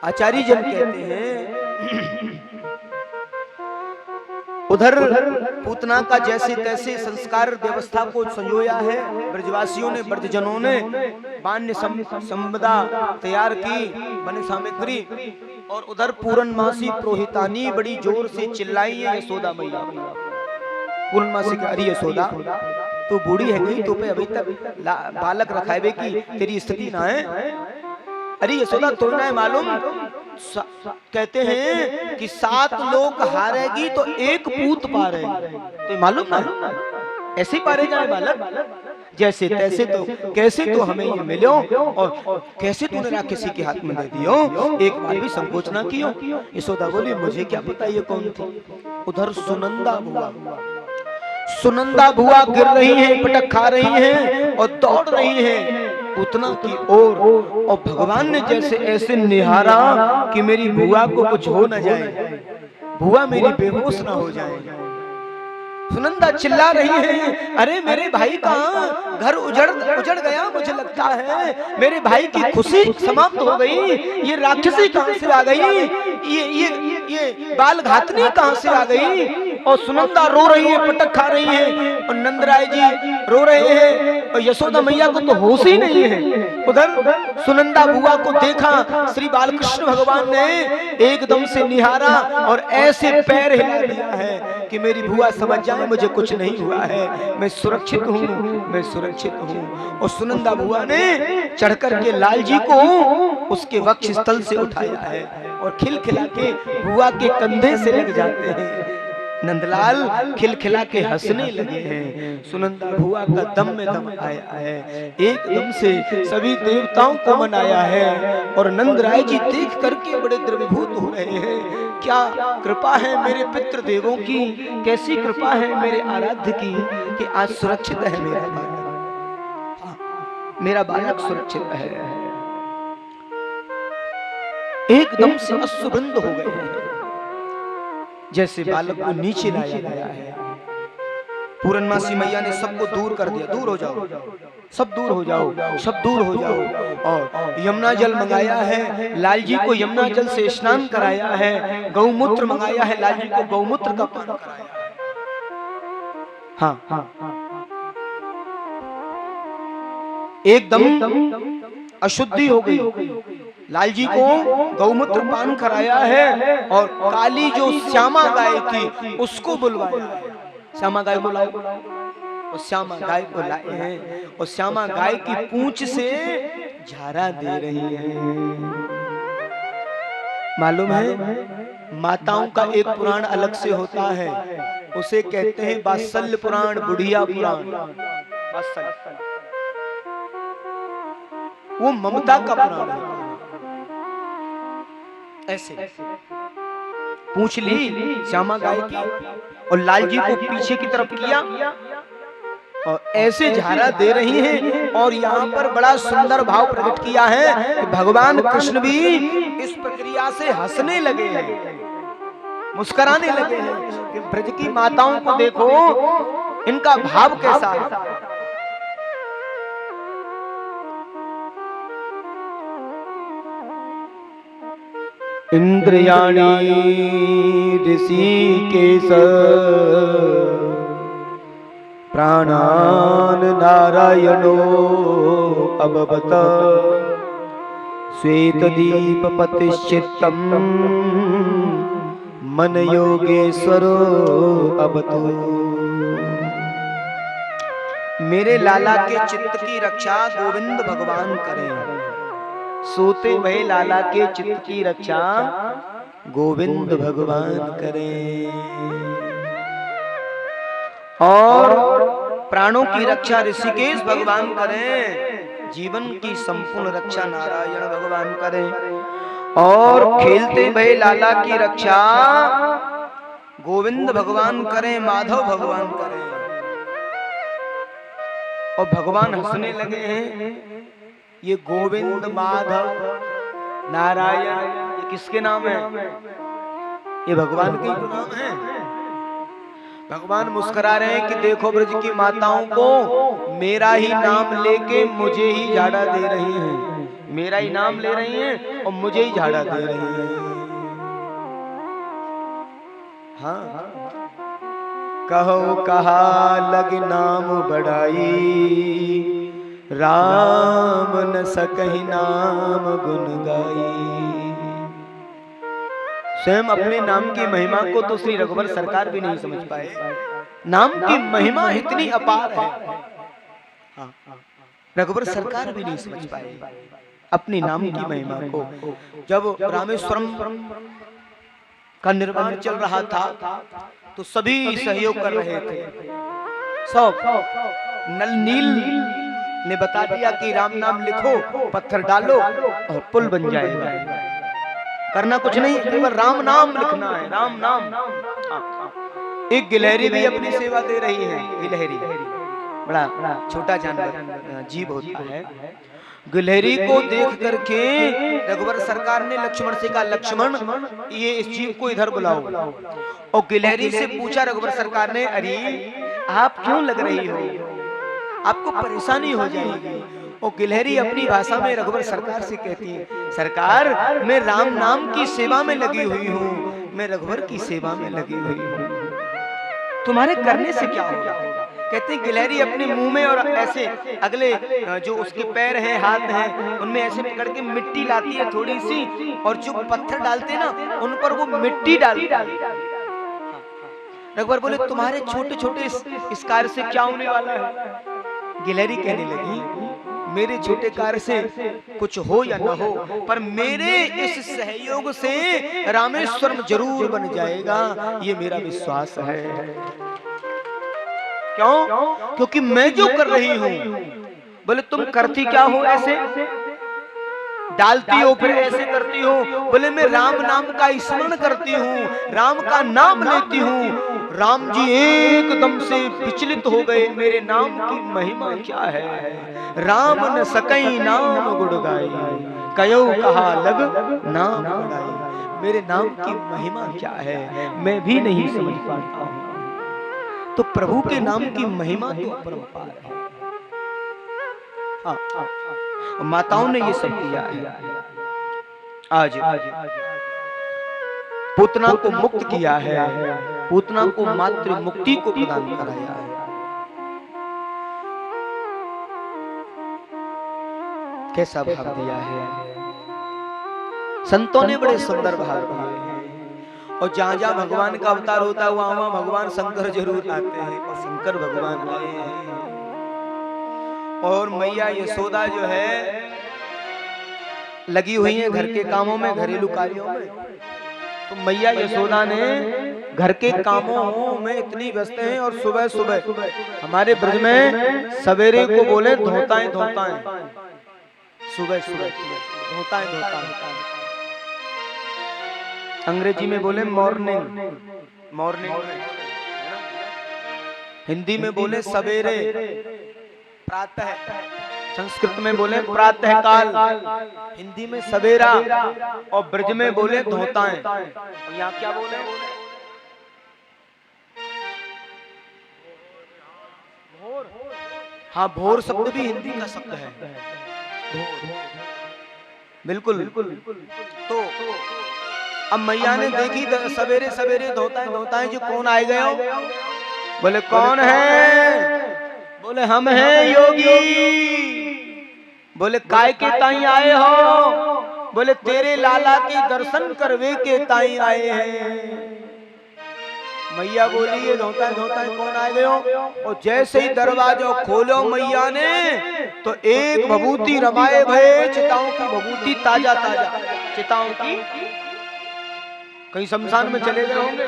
आचार्य जन कहते हैं उधर पूतना का जैसे तैसे संस्कार व्यवस्था को संजोया है ब्रजवासियों ने, ब्रजजनों ने बान्य संपदा तैयार की, बने सामग्री। और उधर पूर्णमासी पुरोहितानी बड़ी जोर से चिल्लाई है यशोदा मैया। पूर्णमासी का अरे यशोदा तू बूढ़ी है गई, तो पे अभी तक बालक रखावे की तेरी स्थिति ना है। अरे यशोदा तो ना है मालूम, कहते हैं कि 7 लोग हारेगी तो 1 पूत पारेगी, तो मालूम ना ऐसे पारे जाए बालक। जैसे तैसे तो कैसे तो हमें ये मिलो और कैसे तूने राक्षसी के हाथ में दे दियो, एक बार भी संकोच ना कियो। यशोदा बोली मुझे क्या पता ये कौन थी। उधर सुनंदा बुआ गिर रही है, पटक खा रही है और दौड़ रही है पूतना की ओर। और भगवान ने जैसे ऐसे निहारा कि मेरी बुआ को कुछ हो न जाए, बुआ मेरी बेहोश ना हो जाए। सुनंदा चिल्ला रही है, अरे मेरे भाई का घर उजड़ गया, मुझे लगता है मेरे भाई की खुशी समाप्त हो गई। ये राक्षसी कहां से आ गई, ये बाल घातनी कहां से आ गई। और सुनंदा रो रही है, पटक खा रही है, और नंदराय जी रो रहे हैं, और यशोदा मैया को तो होश ही नहीं है। उधर सुनंदा बुआ को देखा, श्री बालकृष्ण भगवान ने एकदम से निहारा और ऐसे पैर हिला दिया है कि मेरी बुआ समझ जाए मुझे कुछ नहीं हुआ है, मैं सुरक्षित हूँ, मैं सुरक्षित हूँ। और सुनंदा बुआ ने चढ़कर के लाल जी को उसके वक्ष स्थल से उठाया है और खिलखिला के बुआ के कंधे से लग जाते हैं। नंदलाल खिलखिला के हंसने लगे हैं। सुनंदा भुआ का दम में दम आया है, एकदम से सभी देवताओं को मनाया है और नंद राय जी देख करके बड़े द्रवीभूत हो रहे हैं। क्या कृपा है मेरे पितृ देवों की, कैसी कृपा है मेरे आराध्य की कि आज सुरक्षित है मेरा बालक, मेरा बालक सुरक्षित है। एकदम से अश्रुबंद हो गए हैं, जैसे बालक को नीचे लाया गया है। पूरनमासी मैया ने सबको दूर कर दिया, दूर हो जाओ, सब दूर हो जाओ, सब दूर हो जाओ। और यमुना जल मंगाया है, लाल जी को यमुना जल से स्नान कराया है। गौमूत्र मंगाया है, लाल जी को गौमूत्र का पान कराया है। हाँ, एकदम अशुद्धि हो गई। लाल जी को गौमूत्र पान कराया है और काली जो श्यामा गाय थी उसको बुलवाया है। श्यामा गाय को लाओ, और श्यामा गाय को लाए हैं और श्यामा गाय की पूंछ से झारा दे रही है। मालूम है माताओं का एक पुराण अलग से होता है, उसे कहते हैं वात्सल्य पुराण, बुढ़िया पुराण। वो ममता का पुराण है। ऐसे पूछ ली श्यामा गाय की और लाल जी को पीछे की तरफ किया और ऐसे झारा दे रही हैं। और यहाँ पर बड़ा सुंदर भाव प्रकट किया है कि भगवान कृष्ण भी इस प्रक्रिया से हंसने लगे हैं, मुस्कुराने लगे हैं कि ब्रज की माताओं को देखो, इनका भाव कैसा है। इंद्रियाणी ऋषिकेश प्राणान नारायणो अबबत श्वेतदीपपतिश्चित्तम् मन योगेश्वरो अबतु। मेरे लाला के चित्त की रक्षा गोविंद भगवान करें। सोते हुए लाला के चित्त की रक्षा गोविंद भगवान करें और प्राणों की रक्षा ऋषिकेश भगवान करें। जीवन की संपूर्ण रक्षा नारायण भगवान करें और खेलते हुए लाला की रक्षा गोविंद भगवान करें, माधव भगवान करें। और भगवान हंसने लगे हैं। ये गोविंद, माधव, नारायण, ये किसके नाम है? ये भगवान के ही नाम है। भगवान मुस्कुरा रहे हैं कि देखो ब्रज की माताओं को मेरा ही नाम लेके मुझे ही झाड़ा दे रही हैं, मेरा ही नाम ले रही हैं और मुझे ही झाड़ा दे रही हैं। हाँ, कहो कहा लग नाम बढ़ाई, राम न सकहि नाम गुण गाई। स्वयं अपने नाम की महिमा को तो श्री रघुवर सरकार भी नहीं समझ पाए। नाम की महिमा इतनी अपार है, हाँ, रघुवर सरकार भी नहीं समझ पाए अपनी नाम की महिमा को। जब रामेश्वरम का निर्माण चल रहा था तो सभी सहयोग कर रहे थे। सब नल नील ने बता दिया कि राम नाम लिखो, पत्थर डालो और पुल बन जाएगा। करना कुछ नहीं, केवल राम नाम लिखना है, राम नाम। एक गिलहरी भी अपनी सेवा दे रही है। गिलहरी बड़ा छोटा जानवर जीव होता है। गिलहरी को देख करके रघुवर सरकार ने लक्ष्मण से कहा, लक्ष्मण ये इस जीव को इधर बुलाओ। और गिलहरी से पूछा रघुवर सरकार ने, अरे आप क्यों लग रही हो, आपको परेशानी हो जाएगी। और गिलहरी अपनी भाषा में रघुवर सरकार से कहती है, सरकार मैं राम नाम की सेवा में लगी हुई हूँ, मैं रघुवर की सेवा में लगी हुई हूँ, तुम्हारे करने से क्या होगा। कहते हैं गिलहरी अपने मुंह में और ऐसे अगले जो उसके पैर हैं, हाथ हैं, उनमें ऐसे पकड़ के मिट्टी लाती है थोड़ी सी, और जो पत्थर डालते हैं ना उन पर वो मिट्टी डालती है। रघुवर बोले, तुम्हारे छोटे छोटे इस कार्य से क्या होने वाला है। गिलहरी कहने लगी, मेरे छोटे कार्य से कुछ हो या न हो, पर मेरे इस सहयोग से रामेश्वरम जरूर बन जाएगा, ये मेरा विश्वास है। क्यों? क्योंकि मैं जो कर रही हूं, बोले तुम करती क्या हो ऐसे, डालती हो फिर ऐसे करती हो। बोले मैं राम नाम का स्मरण करती हूँ, राम का नाम लेती हूँ। राम जी एकदम से विचलित हो गए, मेरे नाम की महिमा क्या है। राम न सकई नाम गुण गाई, कयो कहा लग नाम बढ़ाई। मेरे नाम की महिमा क्या है मैं भी नहीं समझ पाता हूँ। तो प्रभु के नाम की महिमा तो अपरंपार है। हाँ, माताओं ने ये सब किया है। आज पूतना को मुक्त किया है, पूतना को मातृ मुक्ति को प्रदान कराया है। कैसा भाव दिया है, संतों ने बड़े सुंदर भाव दिए हैं। और जहां जहां भगवान का अवतार होता है वहां वहां भगवान शंकर जरूर आते हैं, और शंकर भगवान आए हैं। और मैया यशोदा जो है लगी हुई है घर के कामों में, घरेलू कार्यों में। तो मैया यशोदा ने घर के कामों में इतनी व्यस्त हैं, और सुबह सुबह हमारे ब्रज में सवेरे को बोले धोताएं धोताएं, सुबह सुबह धोताएं धोताएं। अंग्रेजी में बोले मॉर्निंग, मॉर्निंग हिंदी में बोले सवेरे, प्रातः, संस्कृत में बोले प्रातः काल, हिंदी में सवेरा, और ब्रज में बोले धोताएं। और यहाँ क्या बोले, भोर। हाँ, भोर शब्द भी हिंदी का शब्द है, बिल्कुल। तो अब मैया ने देखी सवेरे सवेरे धोताएं धोताएं जो कौन आए गए हो। बोले कौन है, बोले हम हैं योगी। बोले काय के ताई आए हो, बोले तेरे लाला के दर्शन करवे के ताई आए हैं। मैया बोली ये धोता है कौन आए गए हो। और जैसे ही दरवाजा खोलो मैया ने, तो एक भभूति रमाए भये, चिताओं की भभूति ताजा ताजा, चिताओं की, कहीं शमशान में चले गए होंगे,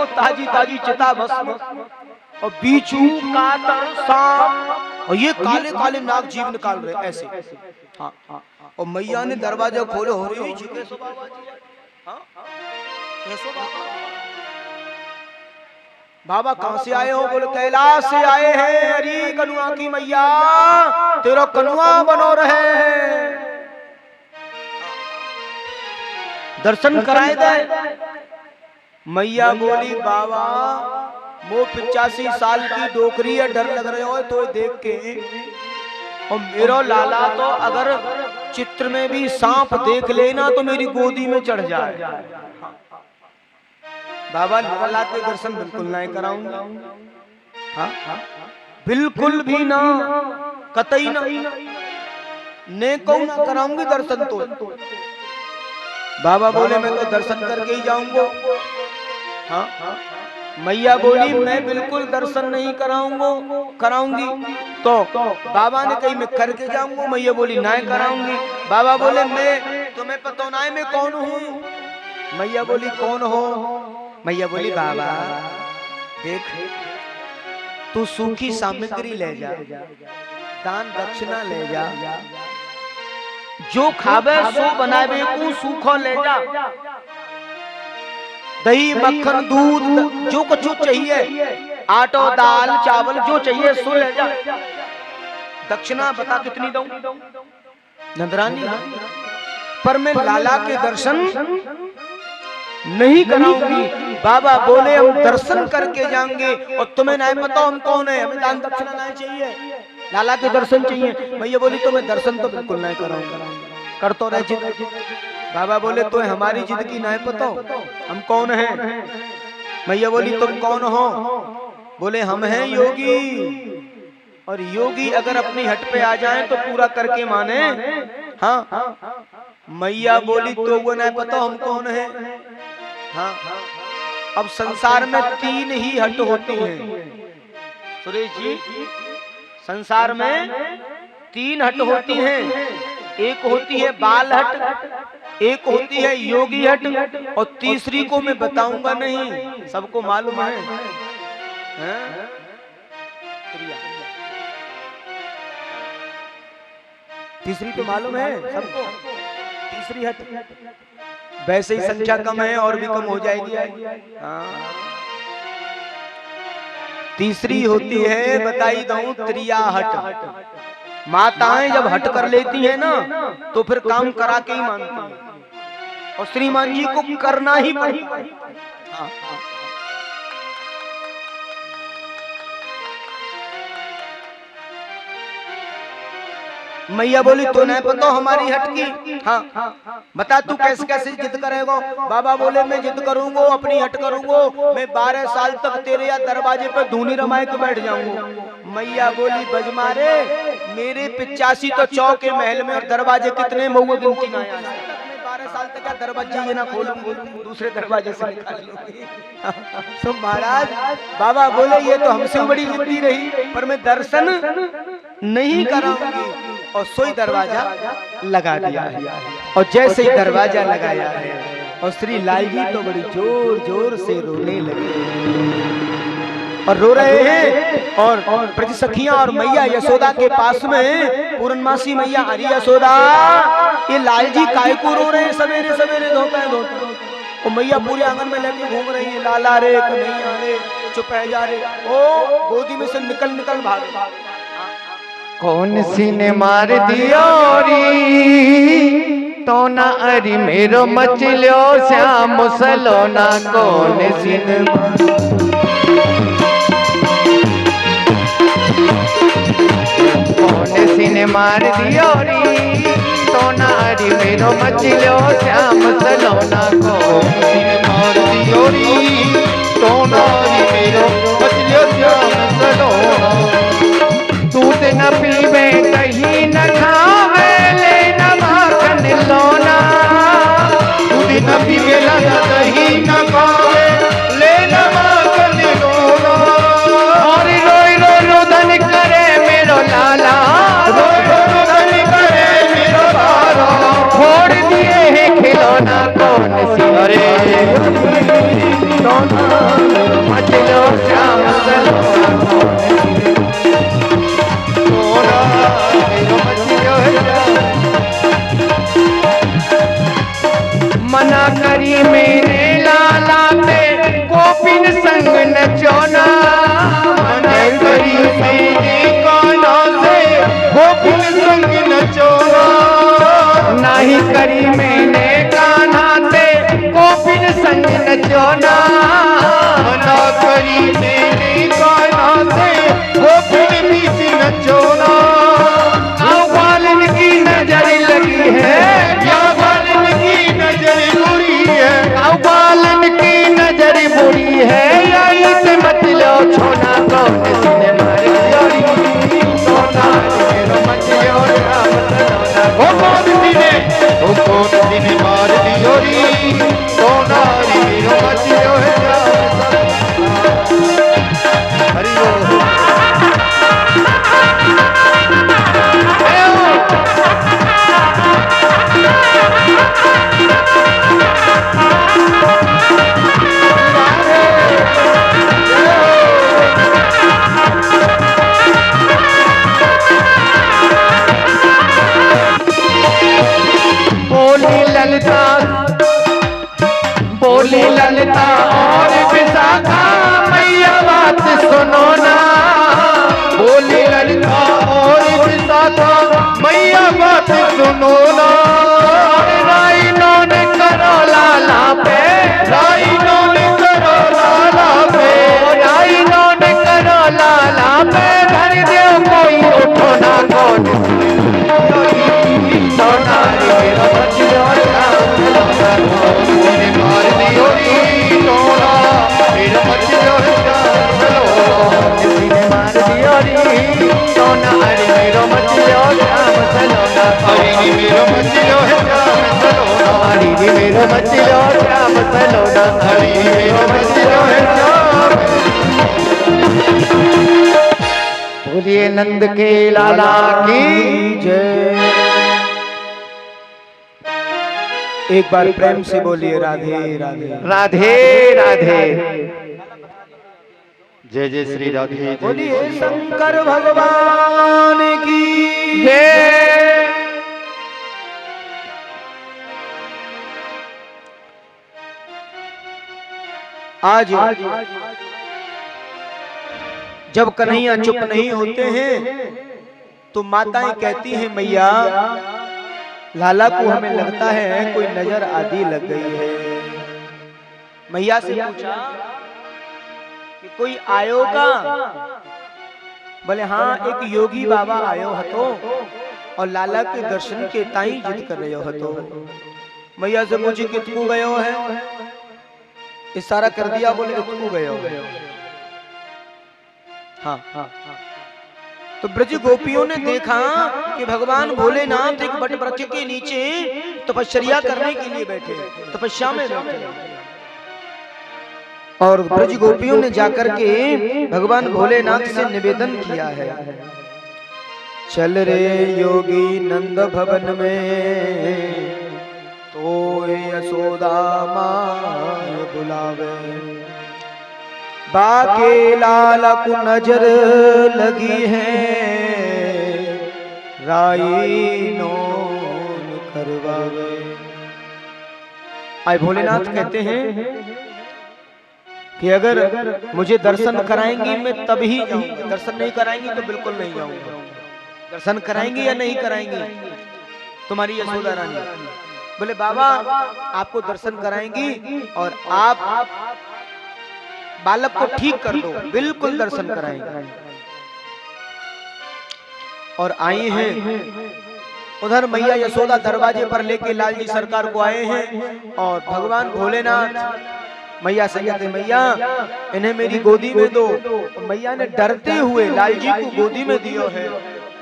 ताजी ताजी चिता भस्म, और बीचू कातर सांप, और ये काले काले नाग जीव निकाल रहे ऐसे। हाँ, और मैया ने दरवाजा खोलो, हो रही बाबा कहां से आए हो। बोले कैलाश से आए हैं, अरे कनुआ की मैया तेरा कनुआ बनो रहे हैं, दर्शन कराए दे। मैया बोली बाबा वो 85 साल की डोकरी है, डर लग रहे हो तो देख के। और मेरा लाला तो अगर चित्र में भी सांप देख लेना तो मेरी गोदी में चढ़ जाए। बाबा लाला के दर्शन बिल्कुल नहीं कराऊंगा, हाँ बिल्कुल भी ना, कतई ना, ने को ना कराऊंगी दर्शन। तो बाबा बोले मैं तो दर्शन करके ही जाऊंगा। हाँ, मैया बोली मैं बिल्कुल दर्शन नहीं कराऊंगी। तो बाबा ने कही मैं करके जाऊंगा। मैया बोली नहीं कराऊंगी। बाबा बोले मैं तुम्हें पता ना है मैं कौन हूँ। मैया बोली कौन हो। मैया बोली बाबा देख तू सूखी सामग्री ले जा, दान दक्षिणा ले जा, जो खावे सो बनावे को सूखो ले जा, दही मक्खन दूध जो कुछ चाहिए, आटो दाल चावल जो चाहिए सो ले जा। दक्षिणा बता कितनी दूं। नंदरानी पर मैं लाला के दर्शन नहीं कराऊंगी। बाबा बोले हम दर्शन करके जाएंगे, और तुम्हें नहीं पता हम कौन है, हमें दान दक्षिणा नहीं चाहिए, लाला के दर्शन चाहिए। मैया बोली तो मैं दर्शन तो बिल्कुल नहीं कराऊंगा, कर तो रहे जिद। बाबा बोले तो हमारी जिद की नहीं पता हम कौन हैं। मैया बोली तुम कौन हो। बोले हम हैं योगी, और योगी अगर अपनी हट पे आ जाए तो पूरा करके माने। हाँ, मैया बोली तो वो नहीं पता हम कौन है। हाँ, अब संसार में 3 ही हट होती हैं सुरेश जी, संसार में 3 हट होती हैं, एक होती है बाल हट, एक होती है योगी हट, और तीसरी को मैं बताऊंगा नहीं, सबको मालूम है? तीसरी तो मालूम है सबको, तीसरी हट। वैसे ही संख्या कम है और भी कम हो जाएगी। हाँ। तीसरी होती है, बताई दूं, त्रिया हट। माताएं जब हट कर लेती हैं ना तो फिर काम करा के ही मानती हैं, और श्रीमान जी को करना ही पड़ता है। हाँ। मैया बोली तो नहीं पता हमारी हट की। हाँ, बता तू कैसे कैसे जिद करेगा? बाबा बोले मैं जिद करूंगा, अपनी हट करूंगा, मैं 12 साल तक तेरे या दरवाजे पर धूनी रमाए के बैठ जाऊंगा। मैया बोली बजमारे, मेरे 85 तो चौके महल में, और दरवाजे कितने मऊआ गिनती ना आया। 12 साल तक क्या दरवाजे ये ना खोलूंगी, दूसरे दरवाजे से निकाल लूंगी। तो महाराज बाबा बोले ये तो हमसे बड़ी जिद्दी रही, पर मैं दर्शन नहीं कराऊंगी, और सोई दरवाजा लगा दिया है। और जैसे ही दरवाजा लगाया है, और श्री लाल जी तो बड़ी जोर जोर से रोने लगे, और रो रहे हैं। और ब्रज सखियां और मैया यशोदा के पास में पूर्णमासी मैया अरे यशोदा, ये लाल जी काय को रो रहे हैं सवेरे सवेरे धोता है धोता। और मैया पूरे आंगन में लेके घूम रही है, लाला रे कन्हैया रे, चुप है जा रे। ओ गोदी में से निकल निकल भाग। कौन सी ने मार दिया तो ना अरी मेरो मचलो श्याम सलोना। कौन सी ने मार दिया तो ना अरी मेरो मचलो श्याम सलोना। कौन सी ने मार दिया तो ना अरी मेरो मचलो श्याम सलोना। दूध न पीवे दही न खावे ले न माखन लोना। दूध न पीवे दही न खावे ले न माखन लोना। और रोई रोई रोदन करे मेरो लाला, रोई रोई रोदन करे मेरो बारा। छोड़ दिए हैं खिलौना कौन सी अरे मचलो श्याम सलोना। मना करी मेरे लाला पे गोपिन संग नचोना। मना करी मेरे काना से गोपिन संग नचोना। नहीं करी मैंने कान्हा से गोपिन संग नचोना। मना करी मेरे कान्हा से गोपिन बीच नचोना। बालन की नजर लगी है, या बालन की नजर बुरी है। बालन की नजर बुरी है, या इसे मत लो छोना। कौन सी ने मार दिया सोना मेरो मचलो श्याम सलोना। वो कौन सी ने मार दिया सोना मेरो मचलो श्याम सलोना। हरि बोल। बोली ललिता और विशाखा मैया बात सुनो ना। बोली ललिता और विशाखा मैया बात सुनो ना। राई नौन करो लाला पे, राई नौन करो लाला पे, राई नौन करो लाला पे। धर दो कोई उठो ना कौन सोना मेरो मचलो श्याम सलोना। मार दियो सोना मेरो मचलो श्याम सलोना। किसी ने मार दियो सोना अरे मेरो मचलो श्याम सलोना। अरे मेरो मचलो श्याम सलोना। अरे मेरो मचलो श्याम सलोना। अरे मेरो मचलो श्याम। बोलिए नंद के लाला की जय। एक बार प्रेम से बोलिए राधे राधे। राधे राधे। जय जय श्री राधे। जय बोलिए जय श्री शंकर भगवान की जय। आज जब कन्हैया चुप नहीं होते हैं तो माताएं कहती हैं मैया लाला को हमें लगता है कोई नजर आदि लग गई है। मैया से पूछा कि कोई आयो का? बोले हाँ एक योगी बाबा आयो हतो और लाला के दर्शन के ताई जिद कर रहे हतो। मैया से पूछी कितकू गयो है? इशारा कर दिया, बोले इतकू गयो। हाँ हाँ। तो ब्रज गोपियों ने देखा कि भगवान भोलेनाथ एक बट वृक्ष के नीचे तपस्या करने के लिए बैठे, तपस्या में बैठे। और ब्रज गोपियों ने जाकर के भगवान भोलेनाथ से निवेदन किया है, चल रे योगी नंद भवन में तो यशोदा माय बुलावे, बाके लाला को नजर लगी है, राई नोन करवावे। आए भोलेनाथ कहते हैं कि अगर मुझे दर्शन कराएंगी मैं तभी जाऊंगा, दर्शन नहीं कराएंगी तो बिल्कुल नहीं जाऊंगा। दर्शन कराएंगी या नहीं कराएंगी तुम्हारी यशोदा रानी? बोले बाबा आपको दर्शन कराएंगी और आप बालक को ठीक कर दो, बिल्कुल दर्शन कराएंगे। और आए हैं उधर मैया यशोदा दरवाजे पर लेके लाल जी सरकार को आए हैं और भगवान भोलेनाथ मैया से कहते मैया इन्हें मेरी गोदी में दो। तो मैया ने डरते हुए लाल जी को गोदी में दिया है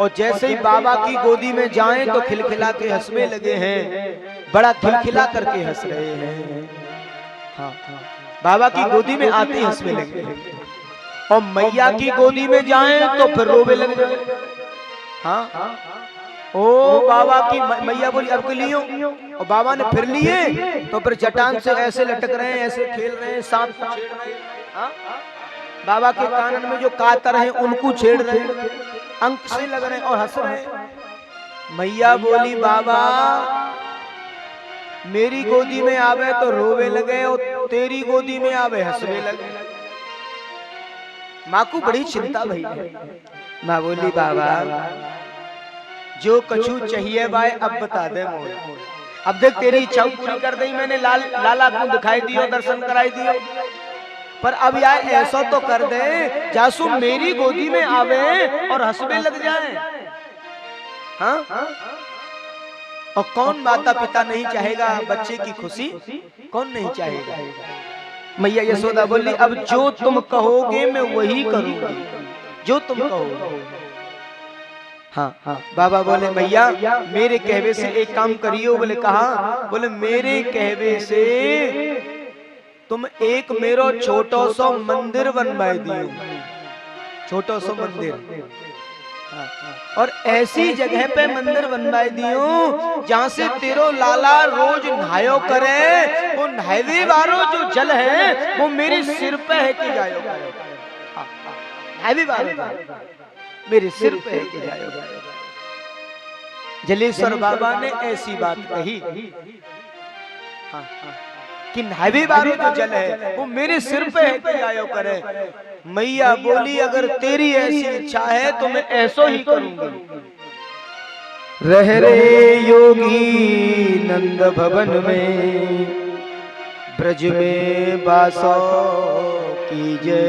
और जैसे ही बाबा की गोदी में जाएं तो खिलखिला के हंसने लगे हैं, बड़ा खिलखिला करके हंस रहे हैं। हाँ हाँ। बाबा की गोदी में आते ही हंसने लगे और मैया की गोदी में जाएं तो फिर रोवे लग जाए। हाँ ओ बाबा की मैया बोली अब के लियो, और बाबा ने फिर लिए तो फिर चट्टान से ऐसे लटक रहे हैं, ऐसे खेल रहे हैं, सांप को छेड़ रहे हैं। हाँ? बाबा के कानन में जो कातर हैं उनको छेड़ रहे हैं, अंक से लग रहे हैं और हंस रहे हैं। मैया बोली बाबा मेरी गोदी में आवे तो रोवे लगे और तेरी गोदी में आवे हंसने लगे। माँ को बड़ी चिंता भई। माँ बोली बाबा जो कछु चाहिए भाई अब बता दे मोर, अब देख तेरी इच्छा पूरी कर दी मैंने, लाला को दिखाई दियो, दर्शन कराई दियो, पर अब यार ऐसा तो कर दे जासू मेरी गोदी में आवे और हंसने लग जाए। हाँ? और कौन माता पिता नहीं चाहेगा बच्चे की खुशी, कौन नहीं चाहेगा? मैया यशोदा बोली अब जो तुम कहोगे मैं वही करूंगी, जो तुम कहोगे। हाँ हाँ। बाबा बोले मैया मेरे कहवे से एक काम करियो। बोले कहा? बोले मेरे कहवे से तुम एक मेरो छोटो सो मंदिर बनवाई दियो, छोटो सो मंदिर। और ऐसी जगह पे मंदिर बनवाई दियो जहाँ से तेरो लाला रोज नहायो करे, वो नहावे वारो जो जल है वो मेरे सिर पे है कि जायो करे। नहावे वारो मेरे सिर पे है कि जायो करे। जलेश्वर बाबा ने ऐसी बात कही कि नहावे वारो जो जल है वो मेरे सिर पे है कि जायो करे। मैया बोली अगर तेरी ऐसी इच्छा है तो मैं ऐसा ही करूंगी। रह रे योगी नंद भवन में ब्रज में बासो कीजय,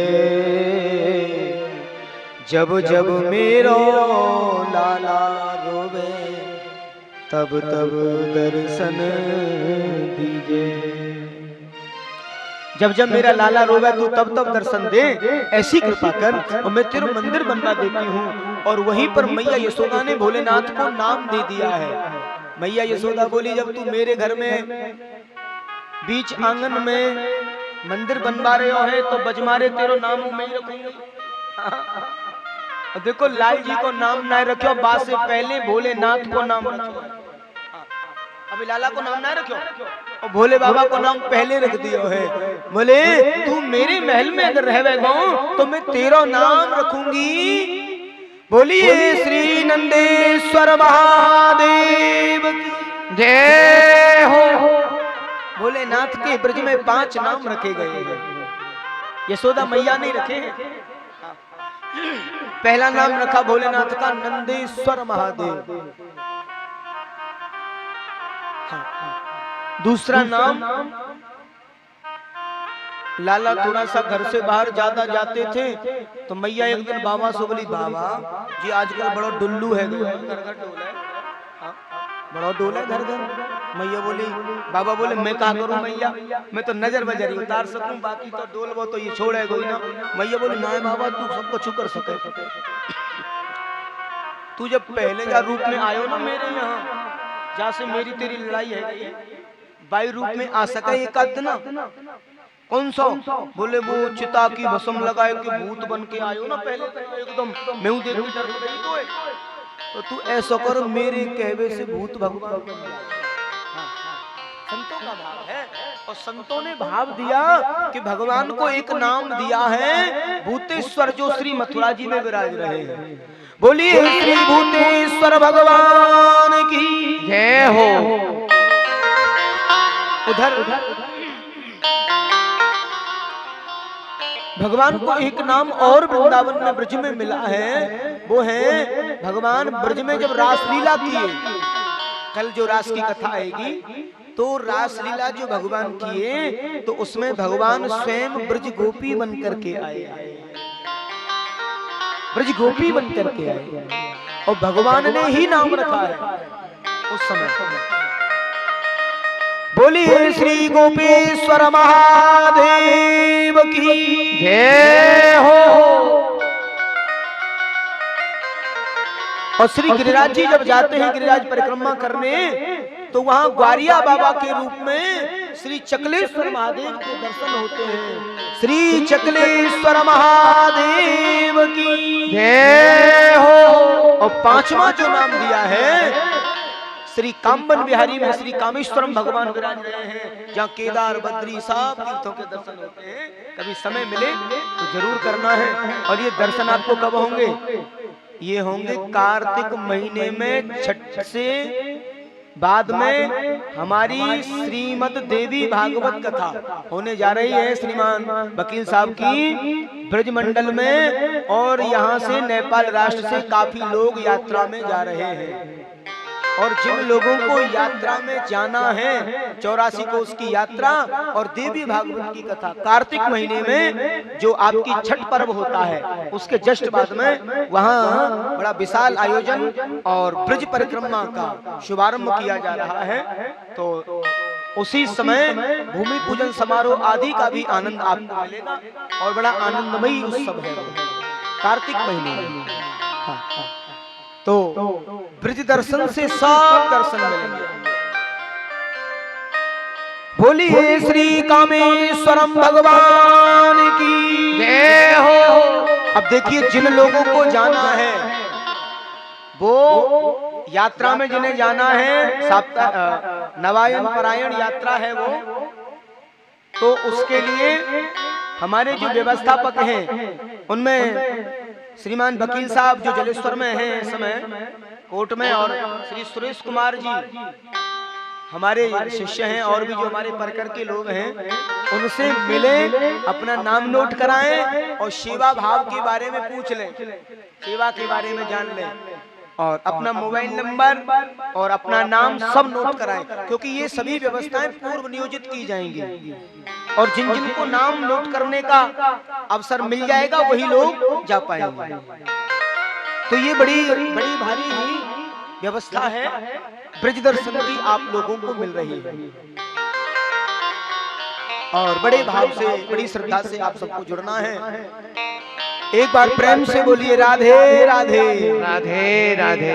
जब जब मेरो लाला रोवे तब तब दर्शन दीजिए। जब जब मेरा लाला रोवे तू तब तब दर्शन दे, ऐसी कृपा कर और मैं तेरा मंदिर बनवा देती हूँ। और वहीं पर मैया यशोदा ने भोलेनाथ को नाम दे दिया है। मैया यशोदा बोली जब तू मेरे घर में बीच आंगन में मंदिर बनवा रहे हो है तो बजमारे तेरो नाम मैं ही रखूंगी। और देखो लाल जी को नाम ना रखो, बात से पहले भोलेनाथ को नाम रखो। अभी लाला को नाम ना रखो और भोले बाबा को नाम पहले रख दियो है। बोले तू मेरे महल में अगर रहेगा तो मैं तेरा नाम रखूंगी। बोलिए श्री नंदेश्वर महादेव जय हो। भोलेनाथ के ब्रज में 5 नाम रखे गए हैं, यशोदा मैया ने रखे हैं। पहला नाम रखा भोलेनाथ का नंदेश्वर महादेव। दूसरा नाम लाला थोड़ा सा घर से बाहर ज्यादा जाते थे तो मैया एक दिन बाबा से बोली, बाबा जी आजकल बड़ा डुल्लू है, बड़ा डोला घर घर। मैया बोली, बाबा बोले मैं क्या करूं मैया, मैं तो नजर बजर ही उतार सकूं, बाकी तो डोलबो तो ये छोड़े कोई ना। मैया बोली ना बाबा तू सबको छू कर सके, तू जब पहले जा रूप में आयो ना मेरे यहाँ, जहाँ से मेरी तेरी लड़ाई है, बाई रूप में आ सका एक आध ना। कौन सा? बोले वो चिता की भस्म लगाए के भूत बन के आयो ना पहले एकदम मैं हूं देख डर गई तो तू ऐसा कर मेरे कहवे से भूत भगवान। संतों का भाव है और संतों ने भाव दिया कि भगवान को एक नाम दिया है भूतेश्वर, जो श्री मथुरा जी में विराज रहे हैं। बोलिए श्री भूतेश्वर भगवान की जय हो। उधर भगवान को एक नाम और वृंदावन में ब्रज में मिला है, वो है भगवान ब्रज में जब रासलीला किए, कल जो रास की कथा आएगी तो रासलीला जो भगवान किए तो उसमें भगवान स्वयं ब्रज गोपी बन करके आए, ब्रज गोपी बन करके आए और भगवान ने ही नाम रखा है उस समय। बोलिए श्री गोपेश्वर महादेव की जय हो। और श्री गिरिराज जी जब जाते हैं गिरिराज परिक्रमा करने तो वहां ग्वारिया बाबा के रूप में श्री चकलेश्वर महादेव के दर्शन होते हैं। श्री चकलेश्वर महादेव की जय हो। और 5वां जो नाम दिया है श्री कामबन बिहारी में श्री कामेश्वरम भगवान विराज रहे हैं, जहाँ केदार बद्री सब तीर्थों के दर्शन होते हैं। कभी समय मिले तो जरूर करना है। और ये दर्शन आपको कब होंगे? ये होंगे कार्तिक महीने में छठ से बाद में हमारी श्रीमद देवी भागवत कथा होने जा रही है श्रीमान वकील साहब की ब्रज मंडल में। और यहाँ से नेपाल राष्ट्र से काफी लोग यात्रा में जा रहे हैं। और जिन लोगों को यात्रा में जाना है 84 को उसकी यात्रा और देवी भागवत की कथा कार्तिक महीने में जो आपकी छठ पर्व होता है उसके जस्ट बाद में वहाँ बड़ा विशाल आयोजन और ब्रज परिक्रमा का शुभारंभ किया जा रहा है। तो उसी समय भूमि पूजन समारोह आदि का भी आनंद आपको मिलेगा और बड़ा आनंदमयी उत्सव है कार्तिक महीने में। हाँ। तो ब्रज दर्शन से सब दर्शन मिलेंगे। बोलिए श्री कामेश्वरम भगवान की जय हो। अब देखिए जिन लोगों को जाना है वो यात्रा में जिन्हें जाना है नवायन परायण यात्रा है वो, तो उसके लिए हमारे जो व्यवस्थापक हैं उनमें श्रीमान वकील साहब जो जलेश्वर में हैं इस समय कोर्ट में, और श्री सुरेश कुमार जी हमारे शिष्य हैं, और भी जो हमारे परकर के लोग हैं उनसे मिले, अपना नाम नोट कराएं और सेवा भाव के बारे में पूछ लें, सेवा के बारे में जान लें और अपना मोबाइल नंबर और अपना नाम सब नोट कराएं, क्योंकि ये सभी व्यवस्थाएं पूर्व नियोजित की जाएंगी और जिन जिन को नाम नोट करने का अवसर मिल जाएगा वही लोग जा पाएंगे। तो ये बड़ी बड़ी भारी ही व्यवस्था है, ब्रज दर्शन की आप लोगों को मिल रही है और बड़े भाव से बड़ी श्रद्धा से आप सबको जुड़ना है। एक बार प्रेम से बोलिए राधे राधे राधे राधे।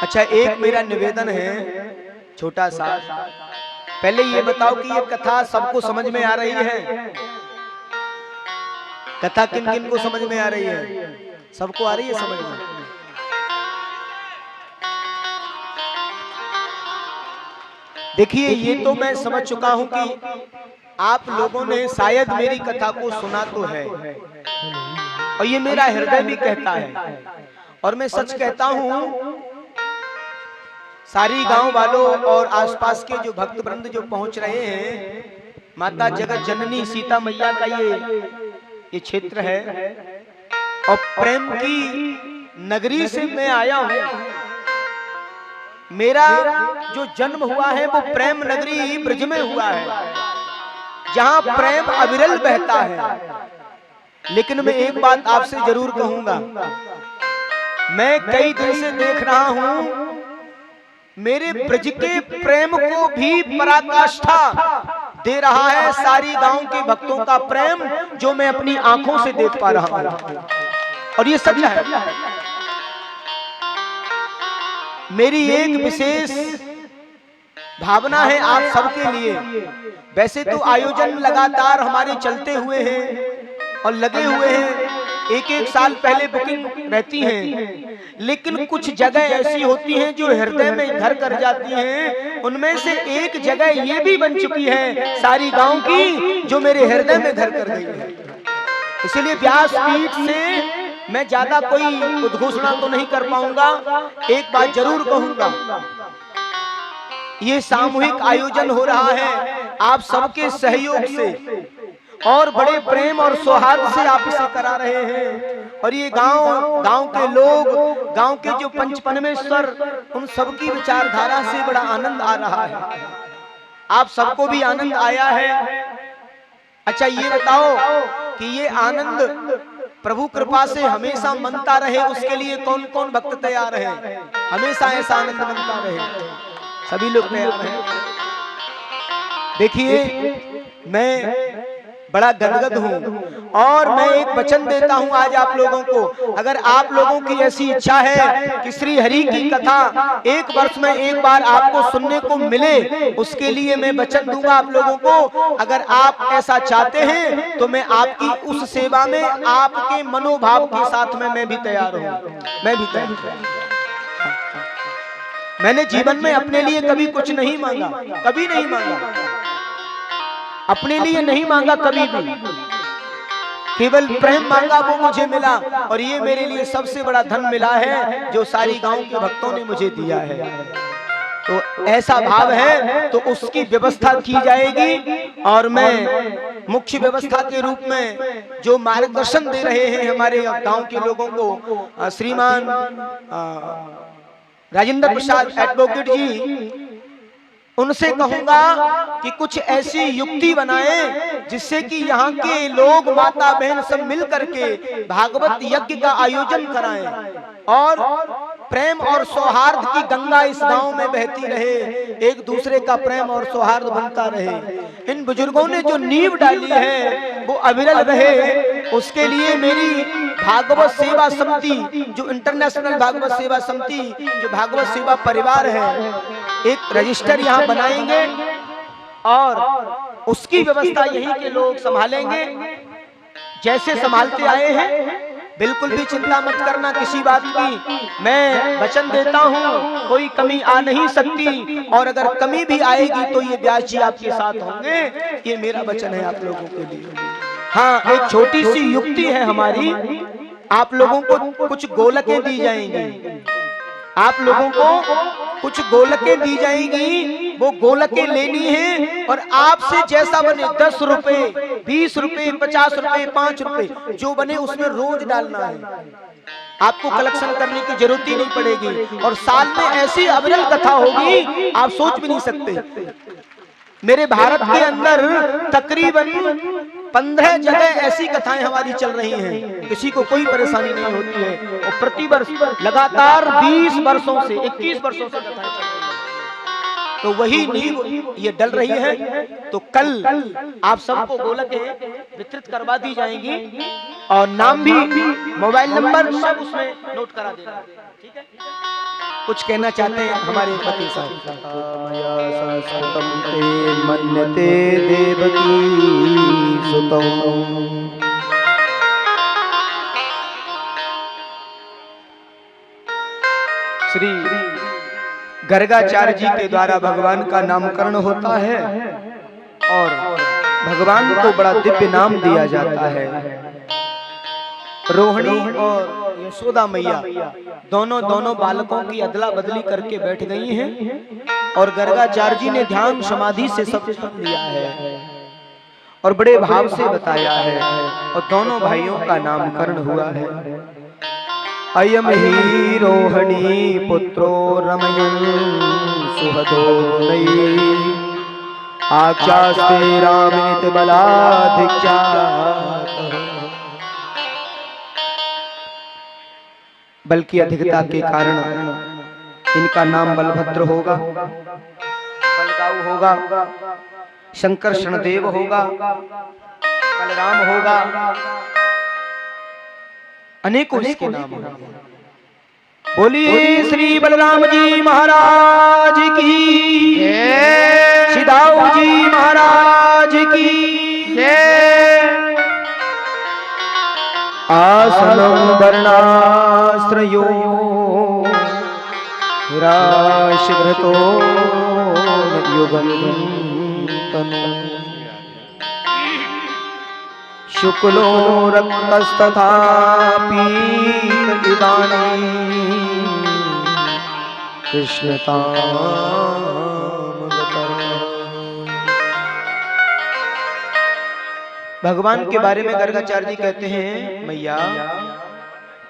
अच्छा, एक मेरा निवेदन है छोटा सा, पहले ये बताओ कि ये कथा सबको समझ में आ रही है? कथा किन किन को समझ में आ रही है? सबको आ रही है समझ में? देखिए ये तो मैं समझ चुका हूं कि आप लोगों ने शायद मेरी कथा को सुना तो है और ये मेरा हृदय भी कहता है और मैं सच कहता हूं, सारी गांव वालों और आसपास के जो भक्त वृंद जो पहुंच रहे हैं, माता जगत जननी सीता मैया का ये क्षेत्र है और प्रेम की नगरी से मैं आया हूं। मेरा जो जन्म हुआ है वो प्रेम नगरी ब्रज में हुआ है, जहां प्रेम अविरल बहता है। लेकिन मैं एक बात आपसे जरूर कहूंगा, मैं कई दिन से देख रहा हूं मेरे ब्रज के प्रेम को भी पराकाष्ठा दे रहा है सारी गांव के भक्तों का प्रेम, जो मैं अपनी आंखों से देख पा रहा हूं और ये सच है। मेरी एक विशेष भावना है आप सबके लिए। वैसे तो आयोजन लगातार हमारे चलते हुए हैं और लगे हुए हैं, एक एक साल पहले बुकिंग रहती है, लेकिन कुछ जगह ऐसी होती हैं जो हृदय में घर कर जाती हैं। उनमें से एक जगह ये भी बन चुकी है सारी गांव की, जो मेरे हृदय में घर कर गई है। इसलिए व्यासपीठ से मैं ज्यादा कोई उद्घोषणा तो नहीं कर पाऊंगा, एक बात जरूर कहूंगा, ये सामूहिक आयोजन हो रहा है आप सबके सहयोग से और बड़े प्रेम और सौहार्द से आप इसे करा रहे हैं। और ये गांव के लोग, गांव के जो पंच परमेश्वर, उन सबकी विचारधारा से बड़ा आनंद आ रहा है। आप सबको भी आनंद आया है। अच्छा ये बताओ कि ये आनंद प्रभु कृपा से हमेशा मनता रहे, उसके लिए कौन कौन भक्त तैयार है? हमेशा ऐसा आनंद मनता रहे, सभी लोग तैयार हैं। देखिए मैं बड़ा गदगद हूँ और मैं एक वचन देता हूँ आज आप लोगों को, अगर आप लोगों की ऐसी इच्छा है कि श्री हरि की कथा एक वर्ष में एक बार आपको सुनने को मिले, उसके लिए मैं वचन दूंगा आप लोगों को। अगर आप ऐसा चाहते हैं तो मैं आपकी उस सेवा में आपके मनोभाव के साथ में मैं भी तैयार हूँ, मैं भी तैयार हूँ। मैंने जीवन में अपने लिए कभी कुछ नहीं मांगा, कभी नहीं मांगा, अपने लिए नहीं मांगा कभी भी, केवल प्रेम मांगा, वो मुझे मिला। और ये मेरे लिए सबसे बड़ा धन मिला है जो सारी गांव के भक्तों ने मुझे दिया है। तो ऐसा भाव है तो उसकी व्यवस्था की जाएगी और मैं मुख्य व्यवस्था के रूप में जो मार्गदर्शन दे रहे हैं हमारे गांव के लोगों को, श्रीमान राजेंद्र प्रसाद एडवोकेट जी, उनसे कहूंगा कि कुछ ऐसी युक्ति बनाएं जिससे कि यहाँ के लोग, माता बहन सब मिल करके भागवत यज्ञ का आयोजन कराएं और प्रेम और सौहार्द की गंगा इस गांव में बहती रहे, एक दूसरे का प्रेम और सौहार्द बनता रहे। इन बुजुर्गों ने जो नींव डाली है वो अविरल रहे, उसके लिए मेरी भागवत सेवा समिति, जो इंटरनेशनल भागवत सेवा समिति, जो भागवत सेवा परिवार है, एक रजिस्टर यहाँ बनाएंगे और उसकी व्यवस्था यहीं के लोग संभालेंगे जैसे संभालते आए हैं। बिल्कुल भी चिंता मत करना किसी बात की, मैं वचन देता हूँ कोई कमी आ नहीं सकती, और अगर कमी भी आएगी तो ये व्यास जी आपके साथ होंगे, ये मेरा वचन है आप लोगों के लिए। हाँ, एक छोटी सी युक्ति है हमारी, आप लोगों को कुछ गोलकें दी जाएंगी, आप लोगों को कुछ गोलकें दी जाएंगी, वो गोलकें लेनी है और आपसे जैसा बने 10 रुपए, 20 रुपए, 50 रुपए, 5 रुपए जो बने उसमें रोज डालना है। आपको कलेक्शन करने की जरूरत ही नहीं पड़ेगी और साल में ऐसी अविरल कथा होगी आप सोच भी नहीं सकते। मेरे भारत के अंदर तकरीबन 15 जगह ऐसी कथाएं हमारी चल रही हैं, किसी को कोई परेशानी नहीं होती है और प्रतिवर्ष लगातार 20 वर्षों से 21 वर्षों से कथाएं चल रही हैं। तो वही नींव ये डल रही है। तो कल आप सबको गोलकें वितरित करवा दी जाएंगी और नाम भी, मोबाइल नंबर सब उसमें नोट करा देना, ठीक है? कुछ कहना चाहते हैं हमारे पति साहब? मन्यते देवकी सुतम। श्री गर्गाचार्य जी के द्वारा भगवान का नामकरण होता है और भगवान को बड़ा दिव्य नाम दिया जाता है। रोहिणी और यशोदा मैया दोनों बालकों की अदला बदली करके बैठ गई हैं और गर्गाचार्य जी ने ध्यान समाधि से सब सुन लिया है और बड़े भाव से बताया है और दोनों भाइयों का नामकरण हुआ है। अयम ही रोहिणी पुत्रो रमयन् सुहदो नयी आख्यास्ते रामेति बलाधिक्यात्। बल की अधिकता के कारण इनका नाम बलभद्र होगा, बलदाऊ होगा, शंकरषण देव होगा, बलराम होगा, अनेकों इसके नाम होंगे। बोलिए श्री बलराम जी महाराज की जय, सिदाऊ जी महाराज की जय। आसनं वर्णाश्रयो राशिभृतो युगं तनु शुक्लो रक्तस्तथा पीत इदानीं कृष्णतां भगवान के बारे में गर्गाचार्य जी कहते हैं, मैया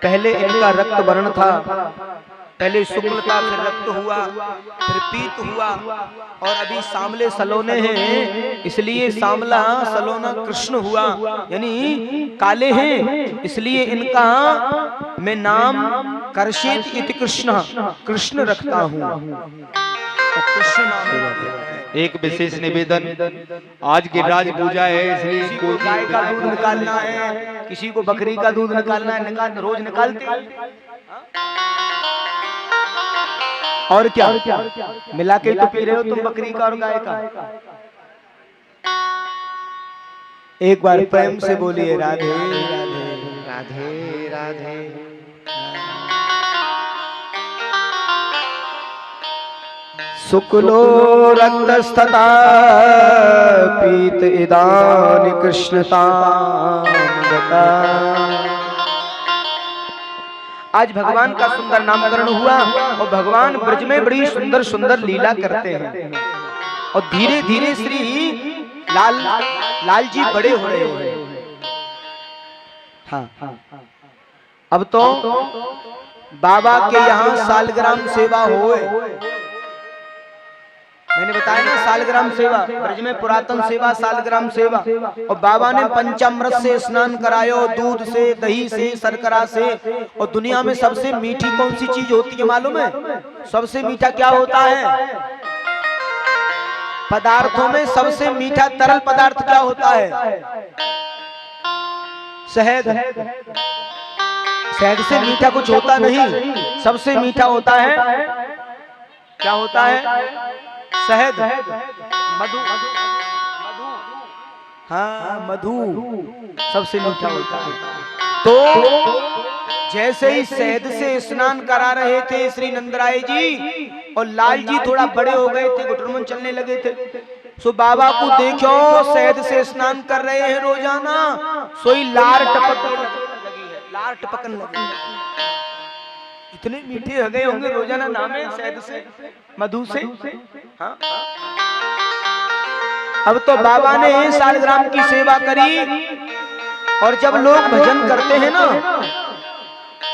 पहले इनका रक्त वर्ण था, पहले शुक्ल था, फिर रक्त हुआ, फिर पीत हुआ और अभी सामले सलोने हैं, इसलिए सामला सलोना कृष्ण हुआ, यानी काले हैं, इसलिए इनका मैं नाम कर्षेत इति कृष्ण कृष्ण रखता हूँ। कृष्ण नाम है। एक विशेष निवेदन, आज गिरिराज पूजा है, इसलिए किसी को गाय का दूध निकालना है, किसी को बकरी का दूध निकालना है, रोज निकालते हैं। और क्या मिला के तो पी रहे हो तुम बकरी का और गाय का। एक बार प्रेम से बोलिए राधे राधे राधे राधे। शुक्लो रक्तस्तथा पीत इदानी कृष्णतां गता। आज भगवान का सुंदर नामकरण हुआ और भगवान ब्रज में बड़ी सुंदर सुंदर लीला करते हैं और धीरे धीरे श्री लाल जी बड़े हो रहे हैं। हाँ, अब तो बाबा के यहाँ सालग्राम सेवा होए। मैंने बताया ना सालग्राम सेवा, ब्रज में पुरातन सेवा सालग्राम सेवा, और बाबा ने पंचामृत से स्नान करायो, दूध से, दही से, शर्करा से। और दुनिया में सबसे मीठी कौन सी चीज होती है मालूम है? सबसे मीठा क्या होता है? पदार्थों में सबसे मीठा तरल पदार्थ क्या होता है? शहद। शहद से मीठा कुछ होता नहीं, सबसे मीठा होता है क्या होता है? शहद, मधु। हाँ, मधु सबसे मीठा होता है। तो जैसे ही शहद से स्नान करा रहे थे श्री नंदराय जी और लाल जी थोड़ा बड़े हो गए थे, घुटुरमुन चलने लगे थे, सो बाबा को देखो शहद से स्नान कर रहे हैं रोजाना, सोई लार टपकने लगी है, लार टपकने लगी। इतने मीठे हो गए होंगे रोजाना नामे शहद से, मधु से। हाँ? अब तो बाबा ने सालग्राम की सेवा करी और जब लोग भजन करते हैं ना,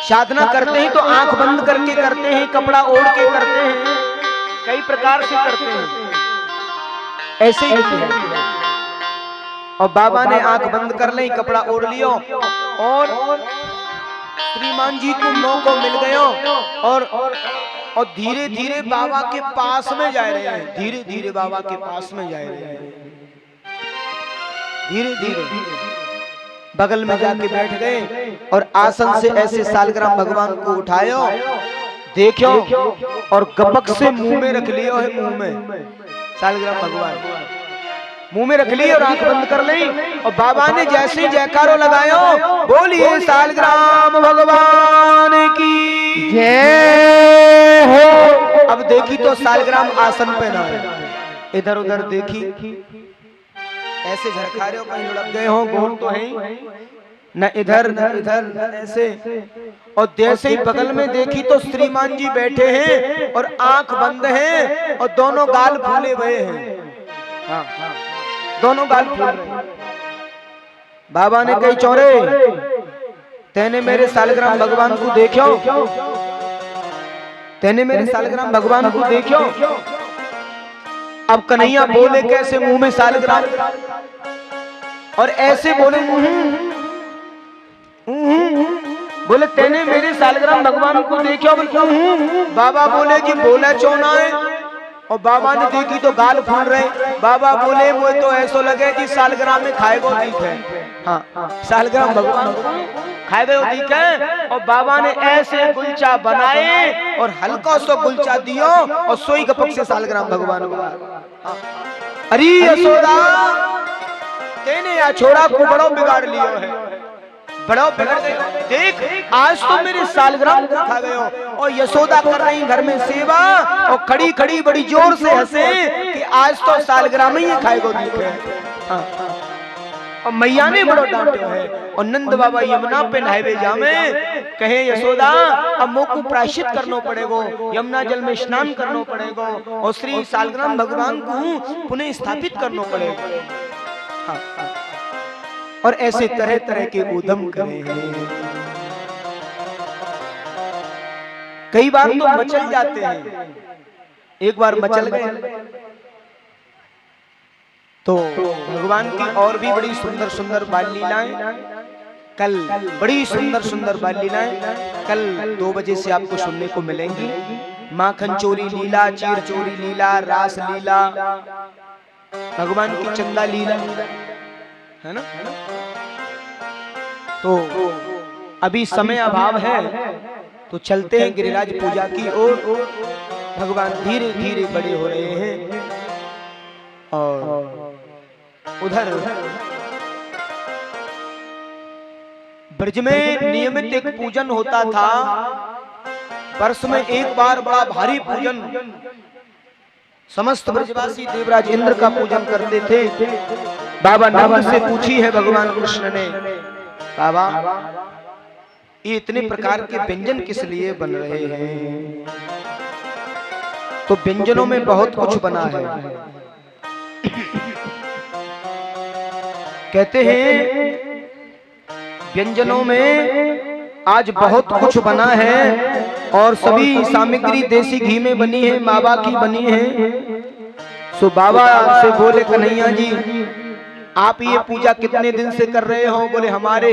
साधना करते हैं, तो आंख बंद करके करते हैं, कपड़ा ओढ़ के करते हैं, कई प्रकार से करते हैं, ऐसे ही किया। और बाबा ने आंख बंद कर ली, कपड़ा ओढ़ लियो और श्रीमान जी को मौका मिल गया और धीरे धीरे बाबा के पास में जा रहे हैं, धीरे धीरे बाबा के पास में जा रहे हैं, धीरे धीरे बगल में जाके बैठ गए और आसन से ऐसे सालग्राम भगवान को उठायो, देखो और गपक से मुंह में रख लियो है, मुंह में सालग्राम भगवान मुंह में रख ली और आंख बंद कर ली। और बाबा ने जैसे जयकारो लगायो, बोलिए सालग्राम भगवान की जय हो। अब देखी तो सालग्राम आसन पे ना है, इधर उधर देखी, ऐसे झरखा रहे हो, कहीं लुढ़क गए हो, गोल तो है न इधर न इधर न ऐसे। और जैसे ही बगल में देखी तो श्रीमान जी बैठे हैं और आंख बंद है और दोनों गाल फूले हुए हैं। हाँ, दोनों गाल फूल रहे हैं। बाबा ने कही, चौरे तेने मेरे सालग्राम भगवान को देखो, तेने मेरे सालग्राम भगवान को देखो। अब कन्हैया बोले कैसे, मुंह में सालग्राम और ऐसे बोले बोले तेने मेरे सालग्राम भगवान को देखो। बाबा बोले कि बोला चौना है, और बाबा ने देखी तो गाल फूल रहे। बाबा बोले मुझे तो ऐसा लगे कि सालग्राम में खाए गो ठीक है। हाँ, सालग्राम भगवान खाए गए ठीक है। और बाबा ने ऐसे गुलचा बनाए और हल्का सा गुलचा दियो और सोई गपक से सालग्राम भगवान को। अरे यशोदा तेने या छोड़ा को बड़ो बिगाड़ लियो है, बड़ो बिगड़ गए। देख आज तो मेरे सालग्राम को खा गए हो। और यशोदा कर रही घर में सेवा और खड़ी खड़ी बड़ी जोर से हंसे कि आज तो सालग्राम ही खाएगो दिखे। हाँ, और मैया ने बड़ो डांटे है। और नंद बाबा यमुना पे नहावे जामे, कहे यशोदा अब मोह को प्रायश्चित करना पड़ेगो, यमुना जल में स्नान करना पड़ेगो और श्री सालग्राम भगवान को पुनः स्थापित करना पड़ेगा। हाँ, और ऐसे तरह तरह के उद्यम करे हैं। कई बार तो मचल जाते हैं, एक बार मचल गए तो भगवान की और भी बड़ी सुंदर सुंदर बाल लीलाएं कल, बड़ी सुंदर सुंदर बाल लीलाएं कल 2 बजे से आपको सुनने को मिलेंगी। माखन चोरी लीला, चीर चोरी लीला, रास लीला, भगवान की चंदा लीला, है ना। तो अभी समय अभाव है तो चलते हैं गिरिराज पूजा की ओर। भगवान धीरे धीरे बड़े हो रहे हैं और उधर ब्रज में नियमित एक पूजन होता था। वर्ष में एक बार बड़ा भारी पूजन समस्त ब्रजवासी देवराज इंद्र का पूजन करते थे। बाबा नंद से पूछी है भगवान कृष्ण ने, बाबा ये इतने प्रकार के व्यंजन किस लिए बन रहे हैं? तो व्यंजनों में बहुत कुछ बना है। कहते हैं व्यंजनों में आज बहुत कुछ बना है और सभी सामग्री देसी घी में बनी है, मावा की बनी है। सो बाबा से बोले, कन्हैया जी आप ये पूजा कितने दिन से कर रहे हो? बोले हमारे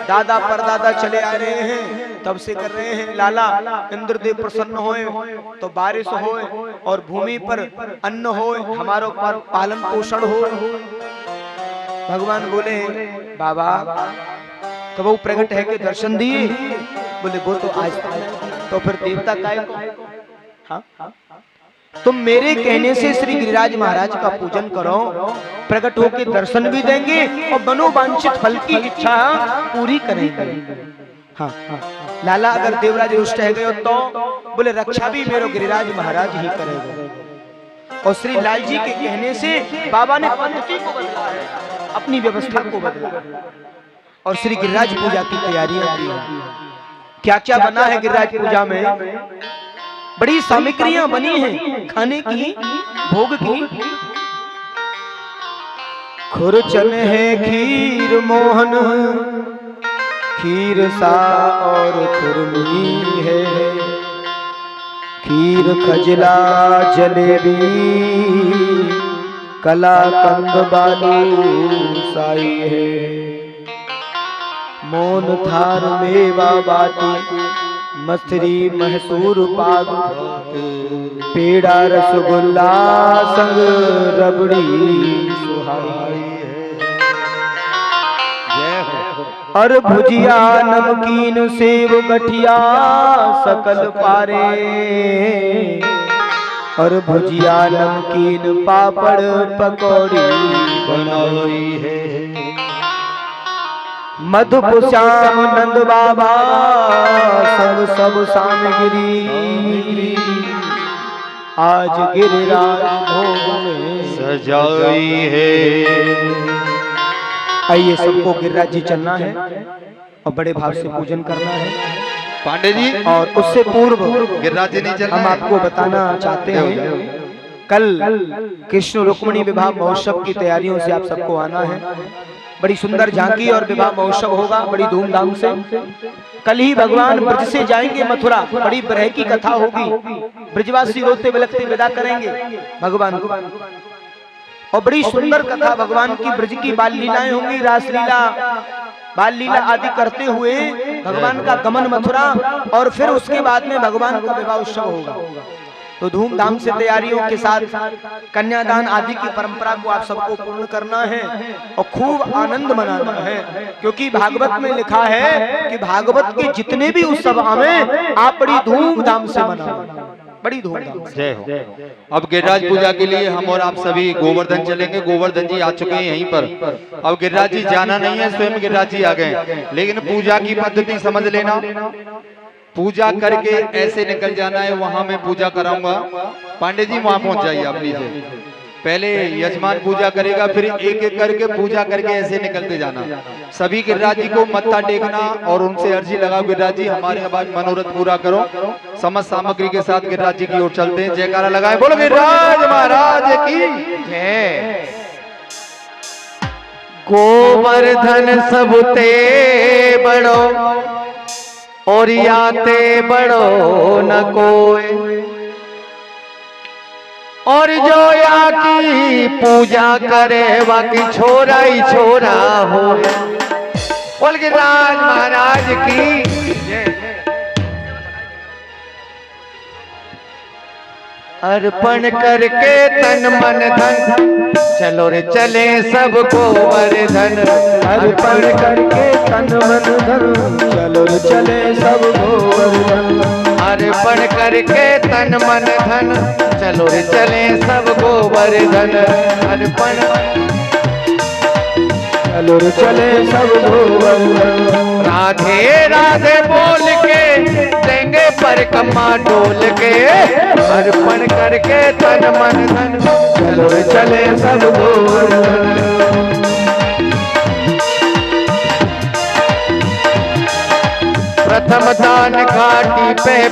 दादा परदादा चले आ रहे हैं, तब से कर रहे हैं। लाला इंद्रदेव प्रसन्न होए तो बारिश होए और भूमि पर अन्न होए, हमारो पर पालन पोषण हो। भगवान बोले बाबा कब वो प्रकट है के दर्शन दिए? बोले वो तो आज तो फिर देवता काय को? हाँ, तुम मेरे कहने से श्री गिरिराज महाराज का पूजन करो, प्रकट होकर दर्शन भी देंगे और मनोवांछित फल की इच्छा पूरी करेंगे। हाँ, लाला अगर देवराज रुष्ट रह गए तो बोले रक्षा भी मेरे गिरिराज महाराज ही करेंगे। और श्री लाल जी के कहने से बाबा ने पद्धति को बदला, अपनी व्यवस्था को बदला और श्री गिरिराज पूजा की तैयारियां की। क्या क्या बना है गिरिराज पूजा में? बड़ी सामग्रियां बनी हैं खाने की, भोग की। खुरचन है खीर मोहन, खीर सा और खुरमी है, खीर खजला जलेबी, कलाकंद बालूशाही है, मोन थार मेवा बाटी, मथरी महसूर पाग, पेड़ा रसगुल्ला संग रबड़ी सुहाई है, और भुजिया नमकीन सेव गठिया सकल पारे, और भुजिया नमकीन पापड़ पकौड़ी बनाई है। मधुप श्याम नंद बाबा संग सब सामगिरी आज गिरिराज भोग में सजाई है। आइए सबको गिरिराज जी चलना है और बड़े भाव से पूजन करना है पांडे जी। और उससे पूर्व गिरिराज जी नहीं चलना हम है। आपको बताना चाहते हैं कल कृष्ण रुक्मिणी विवाह महोत्सव की तैयारियों से आप सबको आना है। बड़ी सुंदर झांकी और विवाह महोत्सव होगा बड़ी धूमधाम से। कल ही भगवान ब्रज से जाएंगे मथुरा, बड़ी बरह की कथा होगी। ब्रजवासी रोते बिलखते विदा करेंगे भगवान को और बड़ी सुंदर कथा भगवान की ब्रज की बाल लीलाएं होंगी, रासलीला बाल लीला आदि करते हुए भगवान का गमन मथुरा और फिर उसके बाद में भगवान का विवाह उत्सव होगा। तो धूमधाम से तैयारियों के साथ कन्यादान आदि की परंपरा को आप सबको पूर्ण करना है और खूब आनंद मनाना है, क्योंकि भागवत में लिखा है कि भागवत के जितने भी उत्सव आवे आप बड़ी धूमधाम से मनाओ, बड़ी धूमधाम से। जय हो। अब गिरिराज पूजा के लिए हम और आप सभी गोवर्धन चलेंगे। गोवर्धन जी आ चुके हैं यहीं पर। अब गिरिराज जी जाना नहीं है, स्वयं गिरिराज जी आ गए, लेकिन पूजा की पद्धति समझ लेना। पूजा करके ऐसे निकल जाना है, वहां मैं पूजा कराऊंगा। पांडे जी वहां पहुंच जाइए आप नीचे। पहले यजमान पूजा करेगा, फिर एक एक करके पूजा करके ऐसे निकलते जाना। सभी गिरिराज जी को मत्था टेकना और उनसे अर्जी लगाओ, गिरिराज जी हमारे अब मनोरथ पूरा करो। समस्त सामग्री के साथ गिरिराज जी की ओर चलते हैं। जयकारा लगाए, बोलो गिरिराज महाराज की जय। गोवर्धन सबते बड़ो और याते बड़ो न कोई, और जो या की पूजा करे बाकी छोरा ही छोरा हो। बोल गिरिराज महाराज की अर्पण करके तन मन धन चलो रे चले सब गोवर्धन। अर्पण करके तन मन धन चलो रे चले सब गोवर्धन। अर्पण करके तन मन धन चलो रे चले सब गोवर्धन। अर्पण चलो रे चले सब गोवर्धन। राधे राधे बोल के देंगे परिक्रमा डोल के। अर्पण करके तन मन धन चलो रे चले सब गोवर्धन। प्रथम दान घाटी पे